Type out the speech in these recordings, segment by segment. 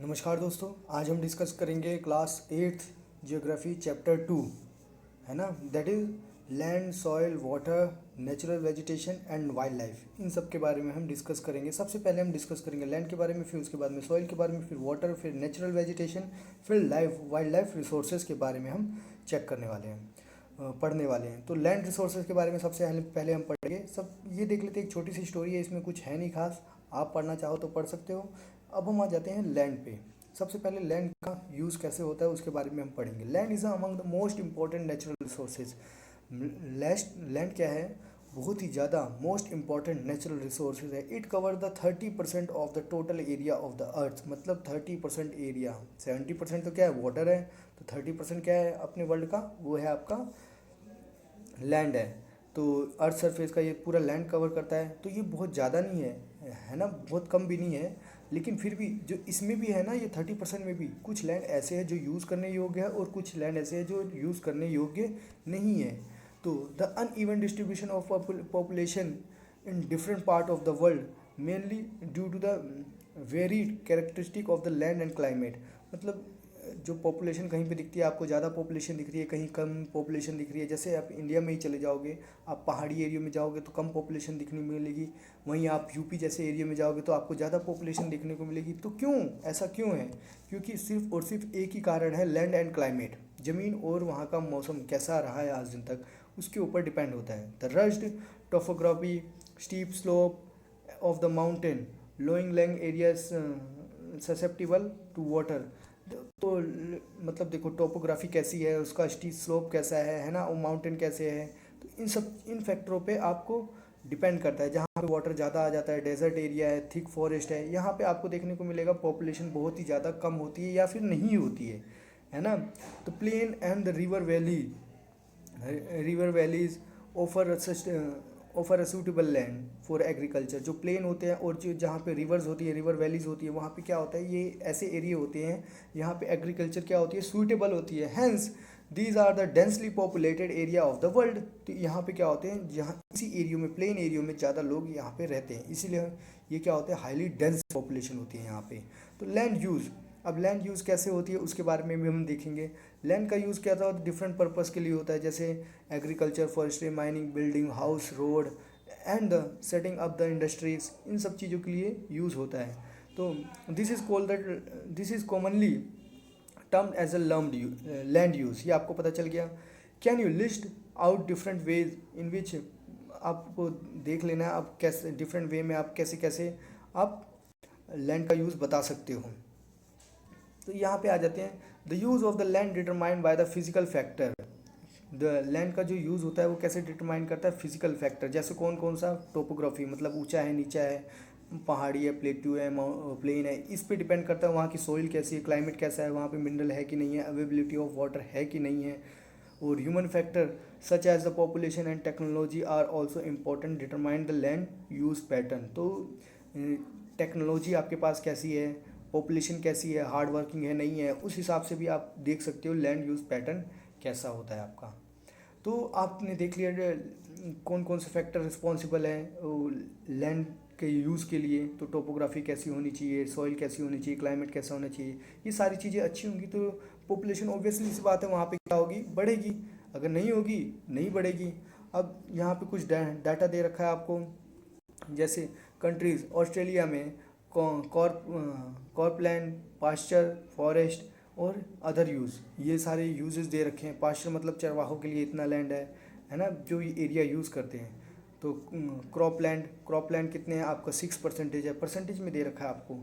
नमस्कार दोस्तों। आज हम डिस्कस करेंगे क्लास 8th जियोग्राफी चैप्टर 2, है ना। That is land, soil, water, natural vegetation and wild life. इन सब के बारे में हम डिस्कस करेंगे। सबसे पहले हम डिस्कस करेंगे लैंड के बारे में, फिर उसके बाद में सॉइल के बारे में, फिर वाटर, फिर नेचुरल वेजिटेशन, फिर वाइल्ड लाइफ रिसोर्सेज के बारे में हम चेक करने वाले हैं, पढ़ने वाले हैं। तो लैंड रिसोर्सेज के बारे में सबसे पहले हम पढ़ेंगे। सब ये देख लेते हैं, एक छोटी सी स्टोरी है, इसमें कुछ है नहीं खास, आप पढ़ना चाहो तो पढ़ सकते हो। अब हम आ जाते हैं लैंड पे। सबसे पहले लैंड का यूज़ कैसे होता है उसके बारे में हम पढ़ेंगे। Land is among the most important natural resources. Land क्या है? बहुत ही ज़्यादा मोस्ट इंपॉर्टेंट नेचुरल रिसोर्सेज है। It cover the 30% of the total area of the earth. मतलब 30% एरिया, 70% तो क्या है, वाटर है, तो 30% क्या है अपने वर्ल्ड का, वो है आपका लैंड है। तो अर्थ सरफेस का ये पूरा लैंड कवर करता है। तो ये बहुत ज़्यादा नहीं है ना, बहुत कम भी नहीं है। लेकिन फिर भी जो इसमें भी है ना, ये 30% में भी कुछ लैंड ऐसे है जो यूज़ करने योग्य है और कुछ लैंड ऐसे है जो यूज़ करने योग्य नहीं है। तो the uneven distribution of population in different part of the world mainly due to the varied characteristic of the land and climate. मतलब जो पॉपुलेशन कहीं पे दिखती है, आपको ज़्यादा पॉपुलेशन दिख रही है, कहीं कम पॉपुलेशन दिख रही है। जैसे आप इंडिया में ही चले जाओगे, आप पहाड़ी एरिया में जाओगे तो कम पॉपुलेशन दिखने मिलेगी, वहीं आप यूपी जैसे एरिया में जाओगे तो आपको ज़्यादा पॉपुलेशन देखने को मिलेगी। तो क्यों ऐसा क्यों है? क्योंकि सिर्फ और सिर्फ एक ही कारण है, लैंड एंड क्लाइमेट। ज़मीन और वहाँ का मौसम कैसा रहा है आज दिन तक, उसके ऊपर डिपेंड होता है। The rugged topography, steep slope of the mountain, लोइंग lying areas susceptible to water. तो मतलब देखो टोपोग्राफी कैसी है, उसका स्टीप स्लोप कैसा है ना, वो माउंटेन कैसे है। तो इन फैक्टरों पे आपको डिपेंड करता है। जहाँ पे वाटर ज़्यादा आ जाता है, डेजर्ट एरिया है, थिक फॉरेस्ट है, यहाँ पे आपको देखने को मिलेगा पॉपुलेशन बहुत ही ज़्यादा कम होती है या फिर नहीं होती है ना। तो plain and the river valleys offer offer a suitable land for agriculture. जो प्लेन होते हैं और जो जहाँ पे रिवर्स होती है, रिवर वैलीज होती है, वहाँ पे क्या होता है, ये ऐसे एरिया होते हैं यहाँ पे एग्रीकल्चर क्या होती है, सूटेबल होती है। Hence these are the densely populated area of the world. तो यहाँ पे क्या होते हैं, जहाँ इसी एरियो में, प्लेन एरियो में ज़्यादा लोग यहाँ पे रहते हैं, इसीलिए ये क्या होता है, हाईली डेंस पॉपुलेशन होती है यहाँ पे। तो लैंड यूज़, अब लैंड यूज़ कैसे होती है उसके बारे में भी हम देखेंगे। लैंड का यूज़ क्या था, डिफरेंट पर्पज़ के लिए होता है, जैसे agriculture, forestry, mining, building, house, road and the setting up the industries. इन सब चीज़ों के लिए यूज़ होता है। तो this is commonly term as a land use. ये आपको पता चल गया। Can you list out different ways in which, आपको देख लेना है आप कैसे डिफरेंट वे में आप कैसे कैसे आप लैंड का यूज़ बता सकते हो। तो यहाँ पे आ जाते हैं, the use of the land determined by the physical factor. The land का जो यूज़ होता है वो कैसे डिटरमाइन करता है, फिजिकल फैक्टर। जैसे कौन कौन सा, टोपोग्राफी मतलब ऊंचा है, नीचा है, पहाड़ी है, प्लेट्यू है, प्लेन है, इस पे डिपेंड करता है। वहाँ की सोइल कैसी है, क्लाइमेट कैसा है, वहाँ पे मिनरल है कि नहीं है, अवेलेबिलिटी ऑफ वाटर है कि नहीं है। और human factor such as the population and technology are also important determine the land use pattern. तो टेक्नोलॉजी आपके पास कैसी है, पॉपुलेशन कैसी है, हार्ड वर्किंग है नहीं है, उस हिसाब से भी आप देख सकते हो लैंड यूज़ पैटर्न कैसा होता है आपका। तो आपने देख लिया कौन कौन से फैक्टर रिस्पॉन्सिबल हैं लैंड के यूज़ के लिए। तो टोपोग्राफी कैसी होनी चाहिए, सॉइल कैसी होनी चाहिए, क्लाइमेट कैसा होना चाहिए, ये सारी चीज़ें अच्छी होंगी तो पॉपुलेशन ऑब्वियसली सी बात है वहाँ पे क्या होगी, बढ़ेगी। अगर नहीं होगी, नहीं बढ़ेगी। अब यहाँ पे कुछ डाटा दे रखा है आपको, जैसे कंट्रीज़, ऑस्ट्रेलिया में कॉर्पलैंड, पास्चर, फॉरेस्ट और अदर यूज़, ये सारे यूजेस दे रखे हैं। पास्चर मतलब चरवाहों के लिए इतना लैंड है ना, जो ये एरिया यूज़ करते हैं। तो क्रॉपलैंड कितने हैं आपका, 6% है, परसेंटेज में दे रखा है आपको।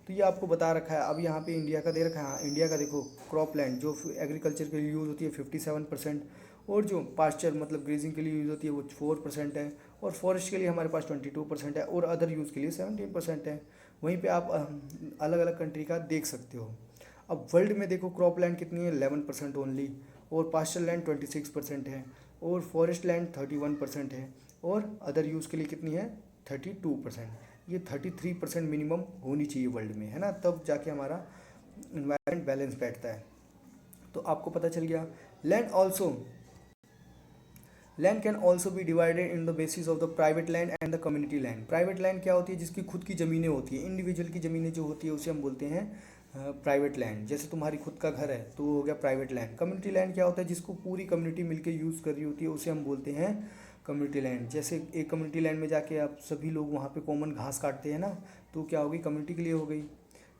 तो ये आपको बता रखा है। अब यहाँ पे इंडिया का दे रखा है। हाँ, इंडिया का देखो, क्रॉपलैंड जो एग्रीकल्चर के लिए यूज़ होती है 57%, और जो पास्चर मतलब ग्रेजिंग के लिए यूज़ होती है वो 4% है, और फॉरेस्ट के लिए हमारे पास 22% है, और अदर यूज़ के लिए 17% है। वहीं पे आप अलग अलग कंट्री का देख सकते हो। अब वर्ल्ड में देखो, क्रॉप लैंड कितनी है, 11% ओनली, और पास्चर लैंड 26% है, और फॉरेस्ट लैंड 31% है, और अदर यूज़ के लिए कितनी है, 32%। ये 33% मिनिमम होनी चाहिए वर्ल्ड में, है ना, तब जाके हमारा इन्वायरमेंट बैलेंस बैठता है। तो आपको पता चल गया। Land can also be divided in the basis of the private land and the community land. Private land क्या होती है, जिसकी खुद की ज़मीनें होती है, इंडिविजुअल की ज़मीनें जो होती है उसे हम बोलते हैं प्राइवेट लैंड, जैसे तुम्हारी खुद का घर है तो वो हो गया प्राइवेट लैंड। कम्युनिटी लैंड क्या होता है, जिसको पूरी कम्युनिटी मिलकर यूज़ कर रही होती है, उसे हम बोलते हैं कम्युनिटी लैंड। जैसे एक कम्युनिटी लैंड में जाके आप सभी लोग वहाँ पे कॉमन घास काटते हैं ना, तो क्या होगी, कम्युनिटी के लिए हो गई।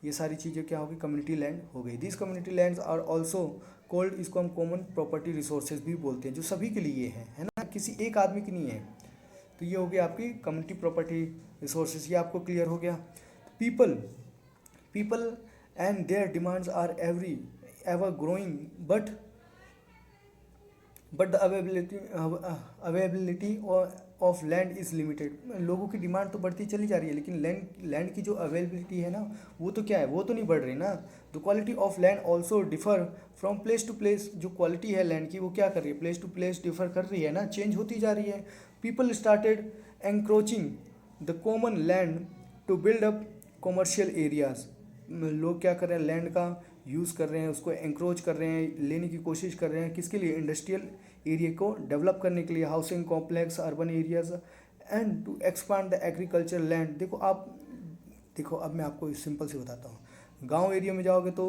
ये सारी चीज़ें क्या होगी, कम्युनिटी लैंड हो गई। This community lands are also called, इसको हम कॉमन प्रॉपर्टी रिसोर्सेज भी बोलते हैं, जो सभी के लिए है ना, किसी एक आदमी की नहीं है। तो ये हो गया आपकी कम्युनिटी प्रॉपर्टी रिसोर्सेज, ये आपको क्लियर हो गया। People people and their demands are every ever growing, but the availability of land is limited. लोगों की डिमांड तो बढ़ती चली जा रही है, लेकिन लैंड की जो अवेलेबिलिटी है ना, वो तो क्या है, वो तो नहीं बढ़ रही ना। The quality of land also differ from place to place. जो क्वालिटी है लैंड की, वो क्या कर रही है, प्लेस टू प्लेस डिफर कर रही है ना, चेंज होती जा रही है। People started encroaching the common land to build up commercial areas. लोग क्या कर रहे हैं, लैंड का यूज़ कर रहे हैं, उसको एंक्रोच कर रहे हैं, लेने की कोशिश कर रहे हैं, किसके लिए, इंडस्ट्रियल एरिया को डेवलप करने के लिए, housing complex, urban areas, and to expand the agriculture land. देखो अब मैं आपको सिंपल से बताता हूँ। गांव एरिया में जाओगे तो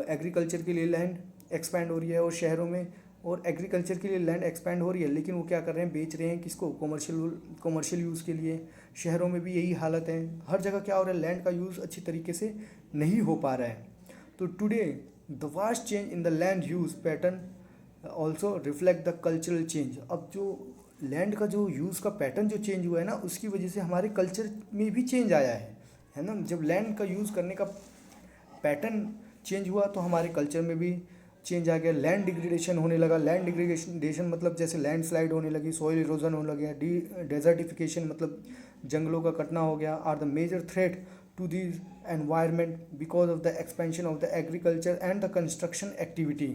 एग्रीकल्चर के लिए लैंड एक्सपैंड हो रही है, और शहरों में और एग्रीकल्चर के लिए लैंड एक्सपैंड हो रही है, लेकिन वो क्या कर रहे हैं, बेच रहे हैं किसको, कॉमर्शियल यूज़ के लिए। शहरों में भी यही हालत है, हर जगह क्या हो रहा है, लैंड का यूज़ अच्छी तरीके से नहीं हो पा रहा है। तो today the vast change in the land use pattern also reflect the cultural change. अब जो लैंड का जो यूज़ का पैटर्न जो चेंज हुआ है ना, उसकी वजह से हमारे कल्चर में भी चेंज आया है ना। जब लैंड का यूज़ करने का पैटर्न चेंज हुआ तो हमारे कल्चर में भी चेंज आ गया। लैंड डिग्रेडेशन होने लगा। लैंड डिग्रेडेशन मतलब जैसे लैंडस्लाइड होने लगी, सॉइल इरोजन होने लगा, डेजर्टिफिकेशन मतलब जंगलों का कटना हो गया, are the major threat to the environment because of the expansion of the agriculture and the construction activity.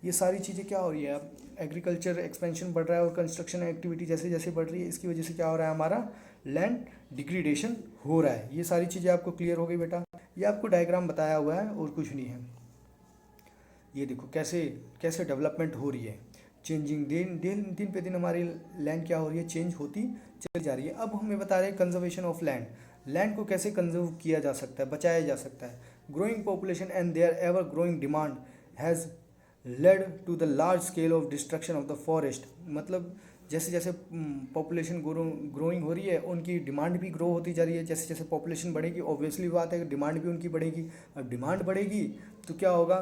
ये सारी चीज़ें क्या हो रही है, अब एग्रीकल्चर एक्सपेंशन बढ़ रहा है और कंस्ट्रक्शन एक्टिविटी जैसे जैसे बढ़ रही है, इसकी वजह से क्या हो रहा है, हमारा लैंड डिग्रेडेशन हो रहा है। ये सारी चीज़ें आपको क्लियर हो गई बेटा। ये आपको डायग्राम बताया हुआ है और कुछ नहीं है। ये देखो कैसे कैसे डेवलपमेंट हो रही है, चेंजिंग दिन पे दिन हमारी लैंड क्या हो रही है, चेंज होती चली जा रही है। अब हमें बता रहे हैं कंजर्वेशन ऑफ लैंड। लैंड को कैसे कंजर्व किया जा सकता है, बचाया जा सकता है। Growing population and their ever growing demand has led to the large scale of destruction of the forest. मतलब जैसे जैसे पॉपुलेशन ग्रोइंग हो रही है, उनकी डिमांड भी ग्रो होती जा रही है। जैसे जैसे पॉपुलेशन बढ़ेगी, ऑब्वियसली बात है कि डिमांड भी उनकी बढ़ेगी। अब डिमांड बढ़ेगी तो क्या होगा,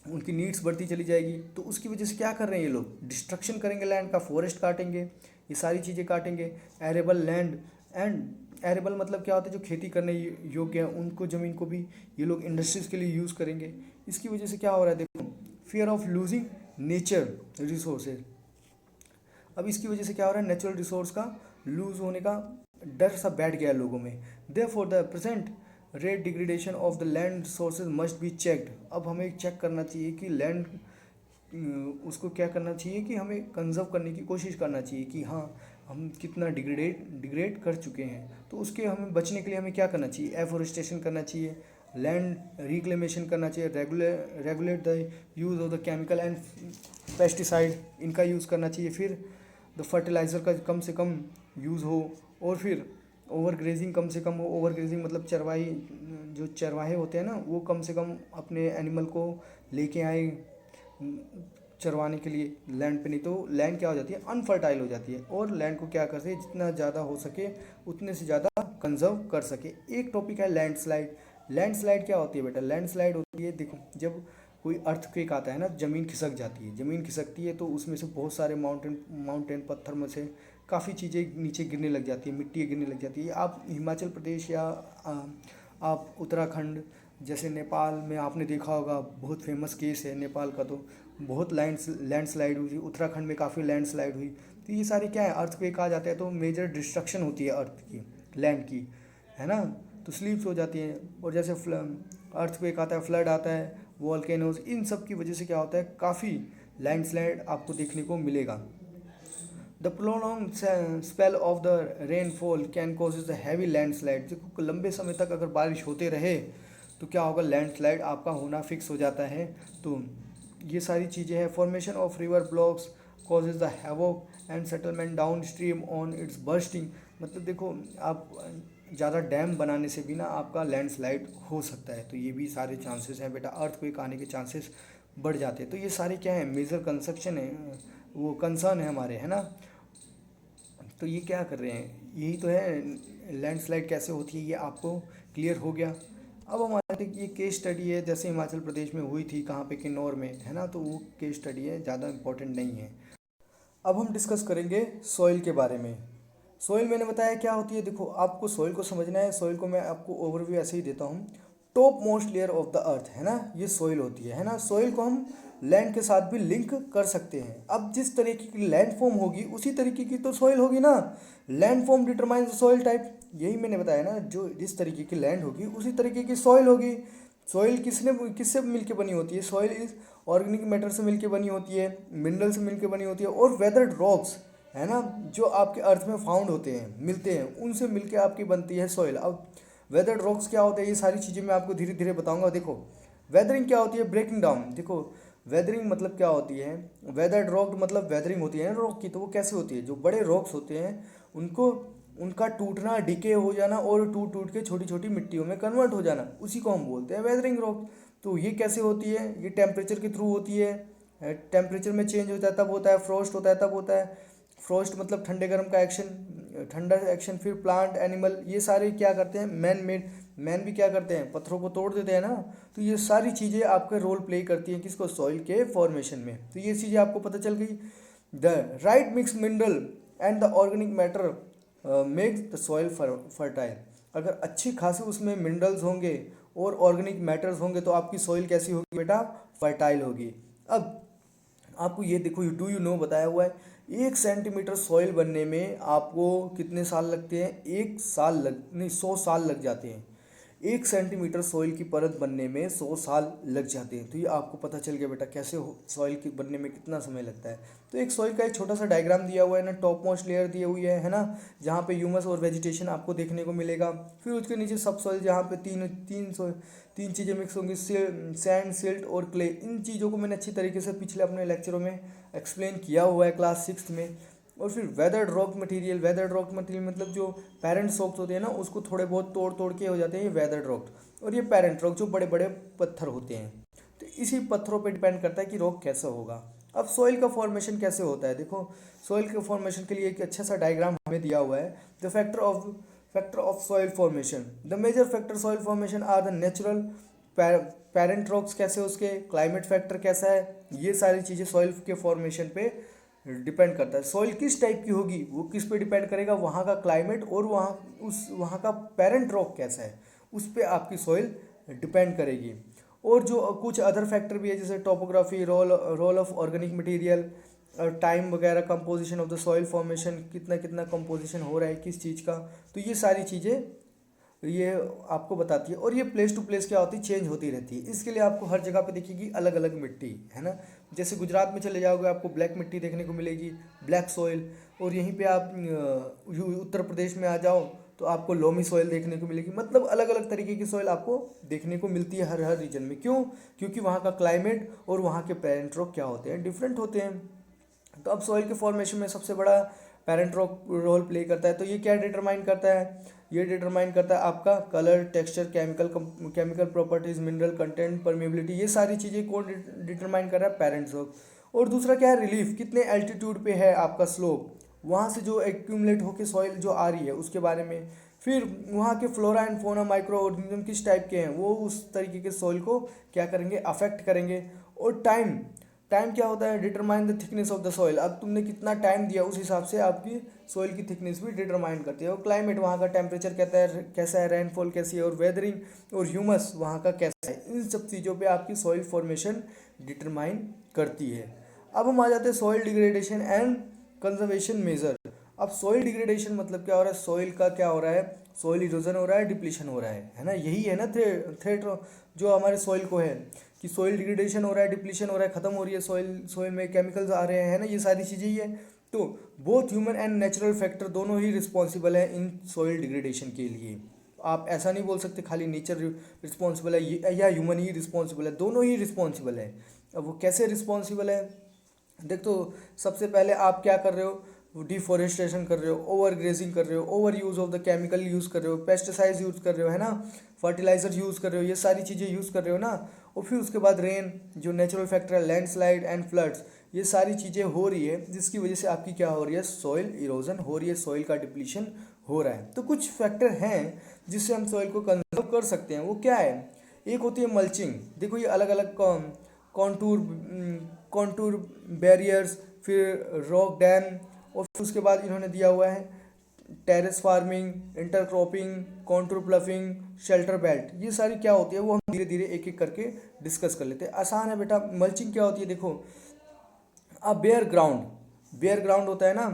उनकी नीड्स बढ़ती चली जाएगी। तो उसकी वजह से क्या कर रहे हैं ये लोग, डिस्ट्रक्शन करेंगे लैंड का, फॉरेस्ट काटेंगे, ये सारी चीज़ें काटेंगे। एरेबल लैंड एंड एरेबल मतलब क्या होता है, जो खेती करने योग्य है, उनको ज़मीन को भी ये लोग इंडस्ट्रीज़ के लिए यूज़ करेंगे। इसकी वजह से क्या हो रहा है, देखो fear of losing nature resources. अब इसकी वजह से क्या हो रहा है, नेचुरल रिसोर्स का लूज होने का डर सा बैठ गया है लोगों में। Therefore the present rate degradation of the land resources must be checked. अब हमें चेक करना चाहिए कि लैंड उसको क्या करना चाहिए, कि हमें कंजर्व करने की कोशिश करना चाहिए कि हाँ हम कितना डिग्रेड कर चुके हैं। तो उसके हमें बचने के लिए हमें क्या करना चाहिए, एफोरेस्टेशन करना चाहिए, लैंड रिक्लेमेशन करना चाहिए, regulate the use of the chemical and pesticide, इनका यूज़ करना चाहिए। फिर द फर्टिलाइज़र का कम से कम यूज़ हो, और फिर ओवर ग्रेजिंग कम से कम हो। ओवर ग्रेजिंग मतलब चरवाही, जो चरवाहे होते हैं ना, वो कम से कम अपने एनिमल को लेके आए चरवाने के लिए लैंड पे, नहीं तो लैंड क्या हो जाती है, अनफर्टाइल हो जाती है। और लैंड को क्या कर सके, जितना ज़्यादा हो सके उतने से ज़्यादा कंजर्व कर सके। एक टॉपिक है लैंडस्लाइड। लैंडस्लाइड क्या होती है बेटा, लैंडस्लाइड होती है, देखो जब कोई अर्थक्वेक आता है ना, ज़मीन खिसक जाती है, ज़मीन खिसकती है तो उसमें से बहुत सारे माउंटेन पत्थर में से काफ़ी चीज़ें नीचे गिरने लग जाती है, मिट्टी गिरने लग जाती है। आप हिमाचल प्रदेश या आप उत्तराखंड जैसे नेपाल में आपने देखा होगा, बहुत फेमस केस है नेपाल का, तो बहुत लैंडस्लाइड हुई थी। उत्तराखंड में काफ़ी लैंडस्लाइड हुई। तो ये सारे क्या है, अर्थक्वेक आ जाते हैं तो मेजर डिस्ट्रक्शन होती है अर्थ की, लैंड की, है ना। तो स्लिप्स हो जाती हैं, और जैसे अर्थक्वेक आता है, फ्लड आता है, वॉल्केनोज, इन सब की वजह से क्या होता है, काफ़ी लैंडस्लाइड आपको देखने को मिलेगा। The prolong spell of the rainfall can causes the heavy landslide. देखो लंबे समय तक अगर बारिश होते रहे तो क्या होगा, लैंडस्लाइड आपका होना फिक्स हो जाता है। तो ये सारी चीज़ें हैं। Formation of river blocks causes the havoc and settlement down stream on it's bursting. मतलब देखो आप ज़्यादा डैम बनाने से भी ना आपका लैंडस्लाइड हो सकता है। तो ये भी सारे चांसेस हैं बेटा, अर्थक्वेक आने के चांसेस बढ़ जाते हैं। तो ये सारे क्या है, मेजर कंस्ट्रक्शन है, वो कंसर्न है हमारे, है ना। तो ये क्या कर रहे हैं, यही तो है लैंडस्लाइड कैसे होती है, ये आपको क्लियर हो गया। अब हमारे ये केस स्टडी है, जैसे हिमाचल प्रदेश में हुई थी, कहाँ पे, किन्नौर में, है ना। तो वो केस स्टडी है, ज़्यादा इंपॉर्टेंट नहीं है। अब हम डिस्कस करेंगे सॉइल के बारे में। सॉइल मैंने बताया क्या होती है। देखो, आपको सॉइल को समझना है। सॉइल को मैं आपको ओवरव्यू ऐसे ही देता हूँ। Top most layer of the earth, है ना, ये सॉइल होती है ना। सॉइल को हम लैंड के साथ भी लिंक कर सकते हैं। अब जिस तरीके की लैंड फॉर्म होगी उसी तरीके की तो सॉइल होगी ना। Land form determines soil type, यही मैंने बताया ना, जो जिस तरीके की लैंड होगी उसी तरीके की सॉइल होगी। सॉइल किससे मिलके बनी होती है, सॉइल इज ऑर्गेनिक मैटर से मिलके बनी होती है, मिनरल से मिलके बनी होती है, और वेदर्ड रॉक्स, है ना, जो आपके अर्थ में फाउंड होते हैं, मिलते हैं, उनसे मिलके आपकी बनती है सॉइल। अब वेदर्ड रॉक्स क्या होते हैं, ये सारी चीज़ें मैं आपको धीरे धीरे बताऊंगा। देखो, वेदरिंग क्या होती है, ब्रेकिंग डाउन। देखो, वेदरिंग मतलब क्या होती है, वेदर्ड रॉक मतलब वेदरिंग होती है ना रॉक की। तो वो कैसे होती है, जो बड़े रॉक्स होते हैं उनको, उनका टूटना, डिके हो जाना, और टूट टूट के छोटी छोटी मिट्टियों में कन्वर्ट हो जाना, उसी को हम बोलते हैं वेदरिंग रॉक। तो ये कैसे होती है, ये टेम्परेचर के थ्रू होती है। टेम्परेचर में चेंज होता है तब होता है, फ्रॉस्ट होता है तब होता है। फ्रॉस्ट मतलब ठंडे गर्म का एक्शन, ठंडा एक्शन, फिर प्लांट, एनिमल, ये सारे क्या करते हैं, मैन मेड, मैन भी क्या करते हैं, पत्थरों को तोड़ देते हैं ना। तो ये सारी चीज़ें आपके रोल प्ले करती हैं किसको, सॉइल के फॉर्मेशन में। तो ये चीज़ें आपको पता चल गई। The right mix mineral and the organic matter makes the soil fertile. अगर अच्छी खासी उसमें मिनरल्स होंगे और ऑर्गेनिक मैटर्स होंगे तो आपकी सॉइल कैसी होगी बेटा, फर्टाइल होगी। अब आपको ये देखो, डू यू नो बताया हुआ है, 1 सेंटीमीटर सॉइल बनने में आपको कितने साल लगते हैं, 1 साल लग नहीं 100 साल लग जाते हैं। 1 सेंटीमीटर सॉइल की परत बनने में 100 साल लग जाते हैं। तो ये आपको पता चल गया बेटा कैसे सॉइल की बनने में कितना समय लगता है। तो एक सॉइल का एक छोटा सा डायग्राम दिया हुआ है ना, टॉप मोस्ट लेयर दी हुई है ना, जहाँ पे ह्यूमस और वेजिटेशन आपको देखने को मिलेगा। फिर उसके नीचे सब सॉइल, जहाँ पे तीन चीज़ें मिक्स होंगी, सैंड, सिल्ट और क्ले। इन चीज़ों को मैंने अच्छी तरीके से पिछले अपने लेक्चरों में एक्सप्लेन किया हुआ है क्लास 6 में। और फिर weathered rock material, weathered rock material मतलब जो पेरेंट रॉक्स होते हैं ना, उसको थोड़े बहुत तोड़ तोड़ के हो जाते हैं ये वेदर्ड रॉक। और ये पेरेंट रॉक जो बड़े बड़े पत्थर होते हैं। तो इसी पत्थरों पे डिपेंड करता है कि रॉक कैसा होगा। अब सॉइल का फॉर्मेशन कैसे होता है, देखो, सॉइल के फॉर्मेशन के लिए एक अच्छा सा डायग्राम हमें दिया हुआ है। The factor of soil formation, the major factor soil formation are the natural parent rocks, कैसे उसके, क्लाइमेट फैक्टर कैसा है, ये सारी चीज़ें सॉइल के फॉर्मेशन पे डिपेंड करता है। सॉइल किस टाइप की होगी वो किस पे डिपेंड करेगा, वहाँ का क्लाइमेट, और वहाँ का पेरेंट रॉक कैसा है, उस पर आपकी सॉइल डिपेंड करेगी। और जो कुछ अदर फैक्टर भी है, जैसे topography, role of organic material, time वगैरह, composition of the soil formation, कितना कितना कंपोजिशन हो रहा है किस चीज़ का। तो ये सारी चीज़ें ये आपको बताती है। और ये प्लेस टू प्लेस क्या होती है, चेंज होती रहती है। इसके लिए आपको हर जगह पे दिखेगी अलग अलग मिट्टी, है ना। जैसे गुजरात में चले जाओगे आपको ब्लैक मिट्टी देखने को मिलेगी, ब्लैक सॉइल। और यहीं पे आप उत्तर प्रदेश में आ जाओ तो आपको लोमी सॉइल देखने को मिलेगी। मतलब अलग अलग तरीके की सॉइल आपको देखने को मिलती है हर हर रीजन में। क्यों, क्योंकि वहाँ का क्लाइमेट और वहाँ के पेरेंट रॉक क्या होते हैं, डिफरेंट होते हैं। तो अब सॉइल के फॉर्मेशन में सबसे बड़ा पेरेंट रॉक रोल प्ले करता है। तो ये क्या डिटरमाइन करता है, ये डिटरमाइन करता है आपका colour, texture, chemical properties, mineral content, permeability, ये सारी चीज़ें कौन डिटरमाइन कर रहा है, पेरेंट रॉक। और दूसरा क्या है, रिलीफ, कितने एल्टीट्यूड पे है आपका स्लोप, वहाँ से जो एक्यूमुलेट होकर सॉइल जो आ रही है उसके बारे में। फिर वहाँ के flora and fauna, micro organism किस टाइप के हैं, वो उस तरीके के सॉइल को क्या करेंगे, अफेक्ट करेंगे। और टाइम, टाइम क्या होता है, determine the thickness of the soil. अब तुमने कितना टाइम दिया उस हिसाब से आपकी सॉइल की थिकनेस भी डिटरमाइन करती है। और क्लाइमेट, वहाँ का टेम्परेचर कहता है कैसा है, रेनफॉल कैसी है, और वेदरिंग और ह्यूमस वहाँ का कैसा है। इन सब चीज़ों पे आपकी सॉइल फॉर्मेशन डिटरमाइन करती है। अब हम आ जाते हैं soil degradation and conservation measure. अब सॉइल डिग्रेडेशन मतलब क्या हो रहा है, सॉइल का क्या हो रहा है, सॉइल इरोजन हो रहा है, डिप्लीशन हो रहा है ना। यही है ना थ्रेट जो हमारे सॉइल को है, कि सॉइल डिग्रेडेशन हो रहा है, डिप्लीशन हो रहा है, खत्म हो रही है सॉइल, सॉइल में केमिकल्स आ रहे हैं ना, ये सारी चीज़ें ही है। तो both human and natural factor दोनों ही रिस्पॉन्सिबल है इन सॉइल डिग्रेडेशन के लिए। आप ऐसा नहीं बोल सकते खाली नेचर रिस्पॉन्सिबल है या ह्यूमन ही रिस्पॉन्सिबल है, दोनों ही रिस्पॉन्सिबल है। अब वो कैसे रिस्पॉन्सिबल है, देख, तो सबसे पहले आप क्या कर रहे हो, डिफॉरेस्टेशन कर रहे हो, ओवर ग्रेजिंग कर रहे हो, over use of the chemical use कर रहे हो, पेस्टिसाइड्स यूज़ कर रहे हो, है ना, फर्टिलाइजर यूज़ कर रहे हो, ये सारी चीज़ें यूज़ कर रहे हो ना। और फिर उसके बाद रेन, जो नेचुरल फैक्टर है, लैंडस्लाइड एंड फ्लड्स, ये सारी चीज़ें हो रही है, जिसकी वजह से आपकी क्या हो रही है, सॉइल इरोजन हो रही है, सॉइल का डिप्लीशन हो रहा है। तो कुछ फैक्टर हैं जिससे हम सॉइल को कंजर्व कर सकते हैं। वो क्या है? एक होती है मल्चिंग। देखो ये अलग अलग कॉन्टूर कॉन्टूर बैरियर्स, फिर रॉक डैम, और फिर उसके बाद इन्होंने दिया हुआ है terrace farming, intercropping, contour ploughing, shelter belt. ये सारी क्या होती है वो हम धीरे धीरे एक एक करके डिस्कस कर लेते हैं। आसान है बेटा। मल्चिंग क्या होती है? देखो, बेयर ग्राउंड होता है ना,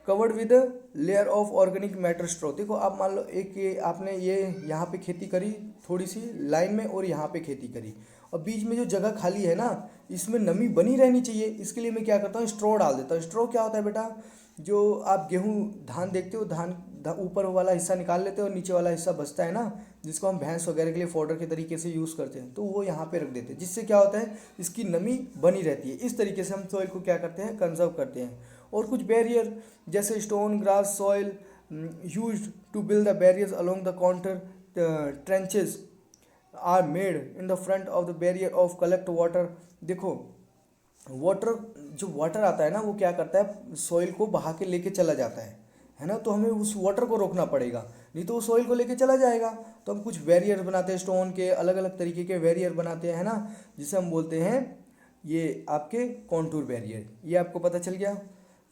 covered with layer of organic matter straw. देखो आप मान लो एक ये आपने ये यहाँ पे खेती करी थोड़ी सी लाइन में, और यहाँ पे खेती करी, और बीच में जो जगह खाली है ना, इसमें नमी बनी रहनी चाहिए। इसके लिए मैं क्या करता हूँ, स्ट्रो डाल देता हूँ। स्ट्रो क्या होता है बेटा? जो आप गेहूँ धान देखते हो, ऊपर वाला हिस्सा निकाल लेते हो और नीचे वाला हिस्सा बचता है ना, जिसको हम भैंस वगैरह के लिए फॉडर के तरीके से यूज़ करते हैं, तो वो यहाँ पे रख देते हैं, जिससे क्या होता है, इसकी नमी बनी रहती है। इस तरीके से हम सॉइल को क्या करते हैं, कंजर्व करते हैं। और कुछ बैरियर जैसे stone, grass, soil used to build the barriers along the contour trenches are made in the front of the barrier of collect water. देखो वाटर, जो वाटर आता है ना, वो क्या करता है, सॉइल को बहा के लेके चला जाता है ना। तो हमें उस वाटर को रोकना पड़ेगा, नहीं तो वो सॉइल को लेके चला जाएगा। तो हम कुछ बैरियर बनाते हैं, स्टोन के अलग अलग तरीके के बैरियर बनाते हैं ना, जिसे हम बोलते हैं ये आपके कॉन्टूर बैरियर। ये आपको पता चल गया।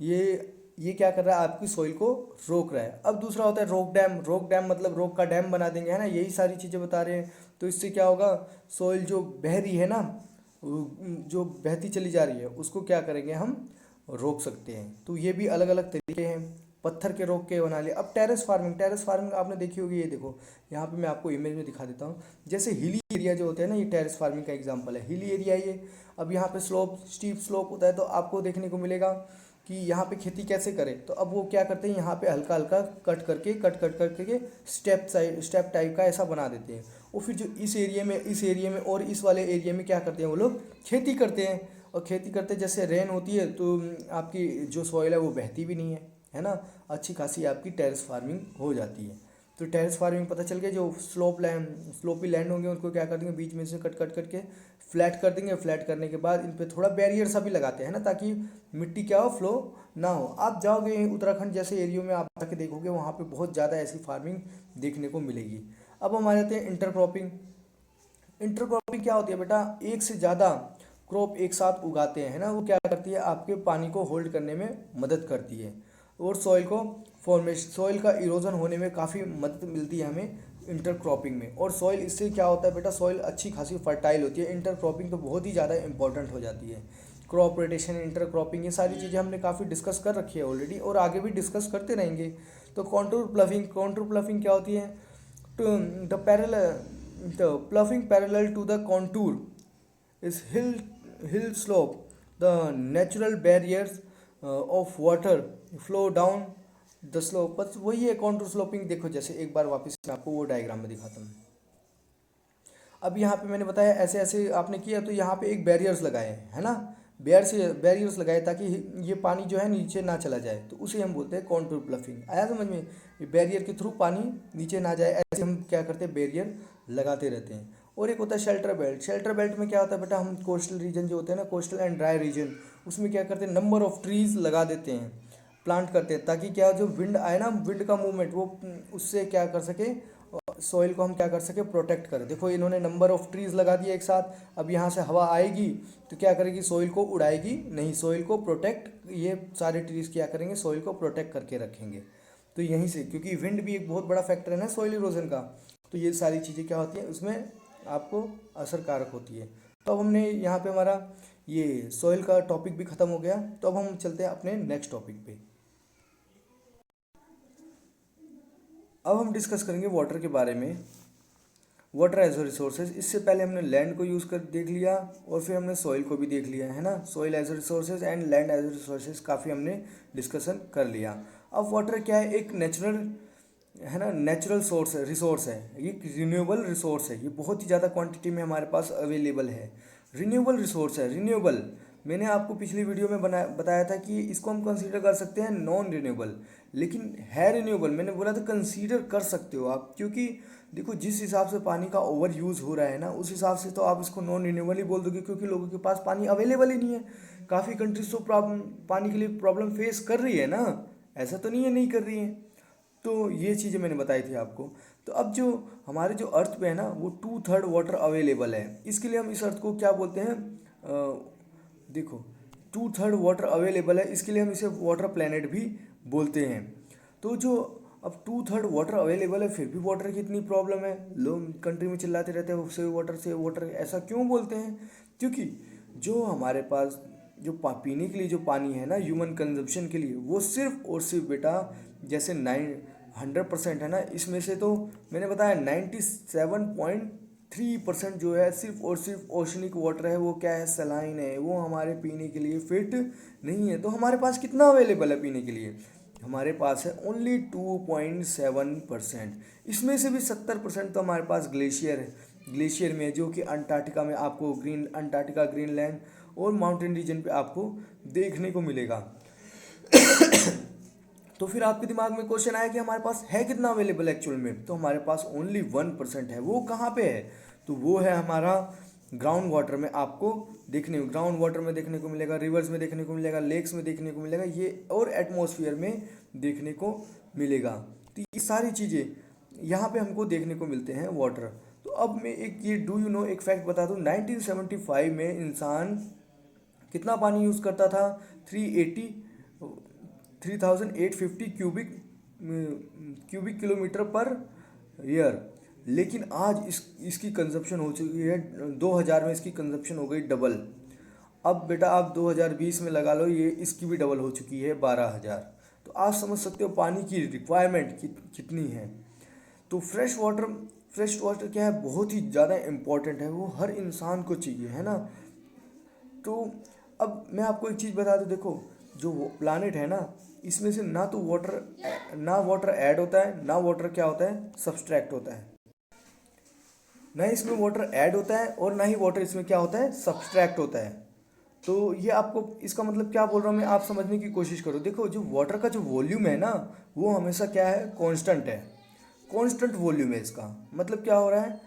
ये क्या कर रहा है, आपकी सॉइल को रोक रहा है। अब दूसरा होता है रोक डैम। रोक डैम मतलब रोक का डैम बना देंगे, है ना, यही सारी चीज़ें बता रहे हैं। तो इससे क्या होगा, सॉइल जो बह रही है ना, जो बहती चली जा रही है, उसको क्या करेंगे, हम रोक सकते हैं। तो ये भी अलग अलग तरीके हैं, पत्थर के रोक के बना लिए। अब टेरेस फार्मिंग आपने देखी होगी। ये देखो यहाँ पे मैं आपको इमेज में दिखा देता हूँ। जैसे हिली एरिया जो होते हैं ना, ये टेरेस फार्मिंग का एग्जांपल है। हिली एरिया ये, अब यहाँ पे स्टीप स्लोप होता है, तो आपको देखने को मिलेगा कि यहाँ पे खेती कैसे करें। तो अब वो क्या करते हैं, यहाँ पे हल्का हल्का कट करके स्टेप टाइप का ऐसा बना देते हैं। और फिर जो इस एरिया में और इस वाले एरिया में क्या करते हैं, वो लोग खेती करते हैं। और खेती करते जैसे रेन होती है, तो आपकी जो सॉइल है वो बहती भी नहीं है ना, अच्छी खासी आपकी टेरेस फार्मिंग हो जाती है। तो टेरेस फार्मिंग पता चल गया। जो स्लोपी लैंड होंगे उनको क्या कर देंगे, बीच में से कट करके फ्लैट कर देंगे। फ्लैट करने के बाद इन पे थोड़ा बैरियर सा भी लगाते हैं ना, ताकि मिट्टी क्या हो, फ्लो ना हो। आप जाओगे उत्तराखंड जैसे एरियो में, आप जाके देखोगे वहाँ पे बहुत ज़्यादा ऐसी फार्मिंग देखने को मिलेगी। अब हम आ जाते हैं इंटरक्रॉपिंग। इंटरक्रॉपिंग क्या होती है बेटा, एक से ज़्यादा क्रॉप एक साथ उगाते हैं, है ना। वो क्या करती है, आपके पानी को होल्ड करने में मदद करती है, और सॉइल का इरोजन होने में काफ़ी मदद मिलती है हमें इंटरक्रॉपिंग में। और सॉइल इससे क्या होता है बेटा, सॉइल अच्छी खासी फर्टाइल होती है। इंटरक्रॉपिंग तो बहुत ही ज़्यादा इंपॉर्टेंट हो जाती है। क्रॉप रोटेशन, इंटरक्रॉपिंग, ये सारी चीज़ें हमने काफ़ी डिस्कस कर रखी है ऑलरेडी, और आगे भी डिस्कस करते रहेंगे। तो कॉन्टूर प्लफिंग क्या होती है, to the ploughing parallel to the contour is hill slope, the natural barriers of water flow down the slope। बस वही है कॉन्टूर स्लोपिंग। देखो जैसे एक बार वापस मैं आपको वो डायग्राम में दिखाता हूँ। अब यहाँ पे मैंने बताया ऐसे ऐसे आपने किया, तो यहाँ पे एक बैरियर्स लगाए है ना, बैरियर्स लगाए ताकि ये पानी जो है नीचे ना चला जाए, तो उसे हम बोलते हैं कॉन्टूर प्लफिंग। आया समझ में? ये बैरियर के थ्रू पानी नीचे ना जाए, ऐसे हम क्या करते हैं, बैरियर लगाते रहते हैं। और एक होता है शेल्टर बेल्ट। शेल्टर बेल्ट में क्या होता है बेटा, हम कोस्टल रीजन जो होते हैं ना, कोस्टल एंड ड्राई रीजन, उसमें क्या करते हैं, नंबर ऑफ ट्रीज लगा देते हैं, प्लांट करते हैं, ताकि क्या जो विंड आए ना, विंड का मूवमेंट वो उससे क्या कर सके, सॉइल को हम क्या कर सके, प्रोटेक्ट करें। देखो इन्होंने नंबर ऑफ ट्रीज लगा दिए एक साथ। अब यहाँ से हवा आएगी तो क्या करेगी, सॉइल को उड़ाएगी नहीं, सॉइल को प्रोटेक्ट, ये सारे ट्रीज क्या करेंगे, सॉइल को प्रोटेक्ट करके रखेंगे। तो यहीं से, क्योंकि विंड भी एक बहुत बड़ा फैक्टर है ना सॉइल इरोजन का, तो ये सारी चीज़ें क्या होती हैं, उसमें आपको असरकारक होती है। तो अब हमने यहाँ पे हमारा ये सॉइल का टॉपिक भी ख़त्म हो गया। तो अब हम चलते हैं अपने नेक्स्ट टॉपिक पे। अब हम डिस्कस करेंगे वाटर के बारे में, वाटर एज अ रिसोर्सेज। इससे पहले हमने लैंड को यूज़ कर देख लिया, और फिर हमने सॉइल को भी देख लिया है ना। Soil as a resources and land as a resources काफ़ी हमने डिस्कशन कर लिया। अब वाटर क्या है, एक नेचुरल, है ना, नेचुरल रिसोर्स है, ये रिन्यूएबल रिसोर्स है, ये बहुत ही ज़्यादा क्वांटिटी में हमारे पास अवेलेबल है। रिन्यूएबल रिसोर्स है, रिन्यूएबल मैंने आपको पिछली वीडियो में बताया था कि इसको हम कंसीडर कर सकते हैं नॉन रिन्यूएबल, लेकिन है रिन्यूएबल। मैंने बोला था कंसीडर कर सकते हो आप, क्योंकि देखो जिस हिसाब से पानी का ओवर यूज़ हो रहा है ना, उस हिसाब से तो आप इसको नॉन रिन्यूएबल ही बोल दोगे, क्योंकि लोगों के पास पानी अवेलेबल ही नहीं है। काफ़ी कंट्रीज तो प्रॉब्लम पानी के लिए प्रॉब्लम फेस कर रही है ना, ऐसा तो नहीं है नहीं कर रही है। तो ये चीज़ें मैंने बताई थी आपको। तो अब जो हमारे जो अर्थ पे है ना, वो 2/3 वाटर अवेलेबल है। इसके लिए हम इस अर्थ को क्या बोलते हैं, देखो 2/3 वाटर अवेलेबल है, इसके लिए हम इसे वाटर प्लैनेट भी बोलते हैं। तो जो अब 2/3 वाटर अवेलेबल है, फिर भी वाटर की इतनी प्रॉब्लम है, लोग कंट्री में चिल्लाते रहते हैं से वाटर, ऐसा क्यों बोलते हैं? क्योंकि जो हमारे पास जो पीने के लिए जो पानी है ना, ह्यूमन कंजप्शन के लिए, वो सिर्फ और सिर्फ बेटा जैसे 100% है ना, इसमें से तो मैंने बताया 97.3% जो है सिर्फ और सिर्फ ओशनिक वाटर है। वो क्या है, सलाइन है, वो हमारे पीने के लिए फिट नहीं है। तो हमारे पास कितना अवेलेबल है पीने के लिए? हमारे पास है ओनली 2.7%। इसमें से भी 70% तो हमारे पास ग्लेशियर है, ग्लेशियर में, जो कि अंटार्कटिका में आपको अंटार्कटिका, ग्रीनलैंड और माउंटेन रीजन पे आपको देखने को मिलेगा। तो फिर आपके दिमाग में क्वेश्चन आया कि हमारे पास है कितना अवेलेबल एक्चुअल में? तो हमारे पास ओनली 1% है। वो कहाँ पे है? तो वो है हमारा ग्राउंड वाटर में। आपको ग्राउंड वाटर में देखने को मिलेगा, रिवर्स में देखने को मिलेगा, लेक्स में देखने को मिलेगा, ये और एटमॉस्फेयर में देखने को मिलेगा। तो ये सारी चीज़ें यहाँ पे हमको देखने को मिलते हैं वाटर। तो अब मैं एक ये डू यू नो एक फैक्ट बता दूँ, 1975 में इंसान कितना पानी यूज़ करता था? 3850 क्यूबिक किलोमीटर पर ईयर। लेकिन आज इसकी कंजप्शन हो चुकी है 2000 में, इसकी कंजप्शन हो गई डबल। अब बेटा आप 2020 में लगा लो, ये इसकी भी डबल हो चुकी है 12,000। तो आप समझ सकते हो पानी की रिक्वायरमेंट कितनी है। तो फ्रेश वाटर क्या है, बहुत ही ज़्यादा इम्पॉर्टेंट है, वो हर इंसान को चाहिए, है ना। तो अब मैं आपको एक चीज़ बता दूं, देखो जो प्लानिट है ना, इसमें से ना तो वाटर ऐड होता है, ना वाटर क्या होता है, सब्सट्रैक्ट होता है। ना इसमें वाटर ऐड होता है और ना ही वाटर इसमें क्या होता है, सब्सट्रैक्ट होता है। तो ये आपको इसका मतलब क्या बोल रहा हूँ मैं, आप समझने की कोशिश करो। देखो जो वाटर का जो वॉल्यूम है ना, वो हमेशा क्या है, कांस्टेंट है। कांस्टेंट वॉल्यूम है। इसका मतलब क्या हो रहा है,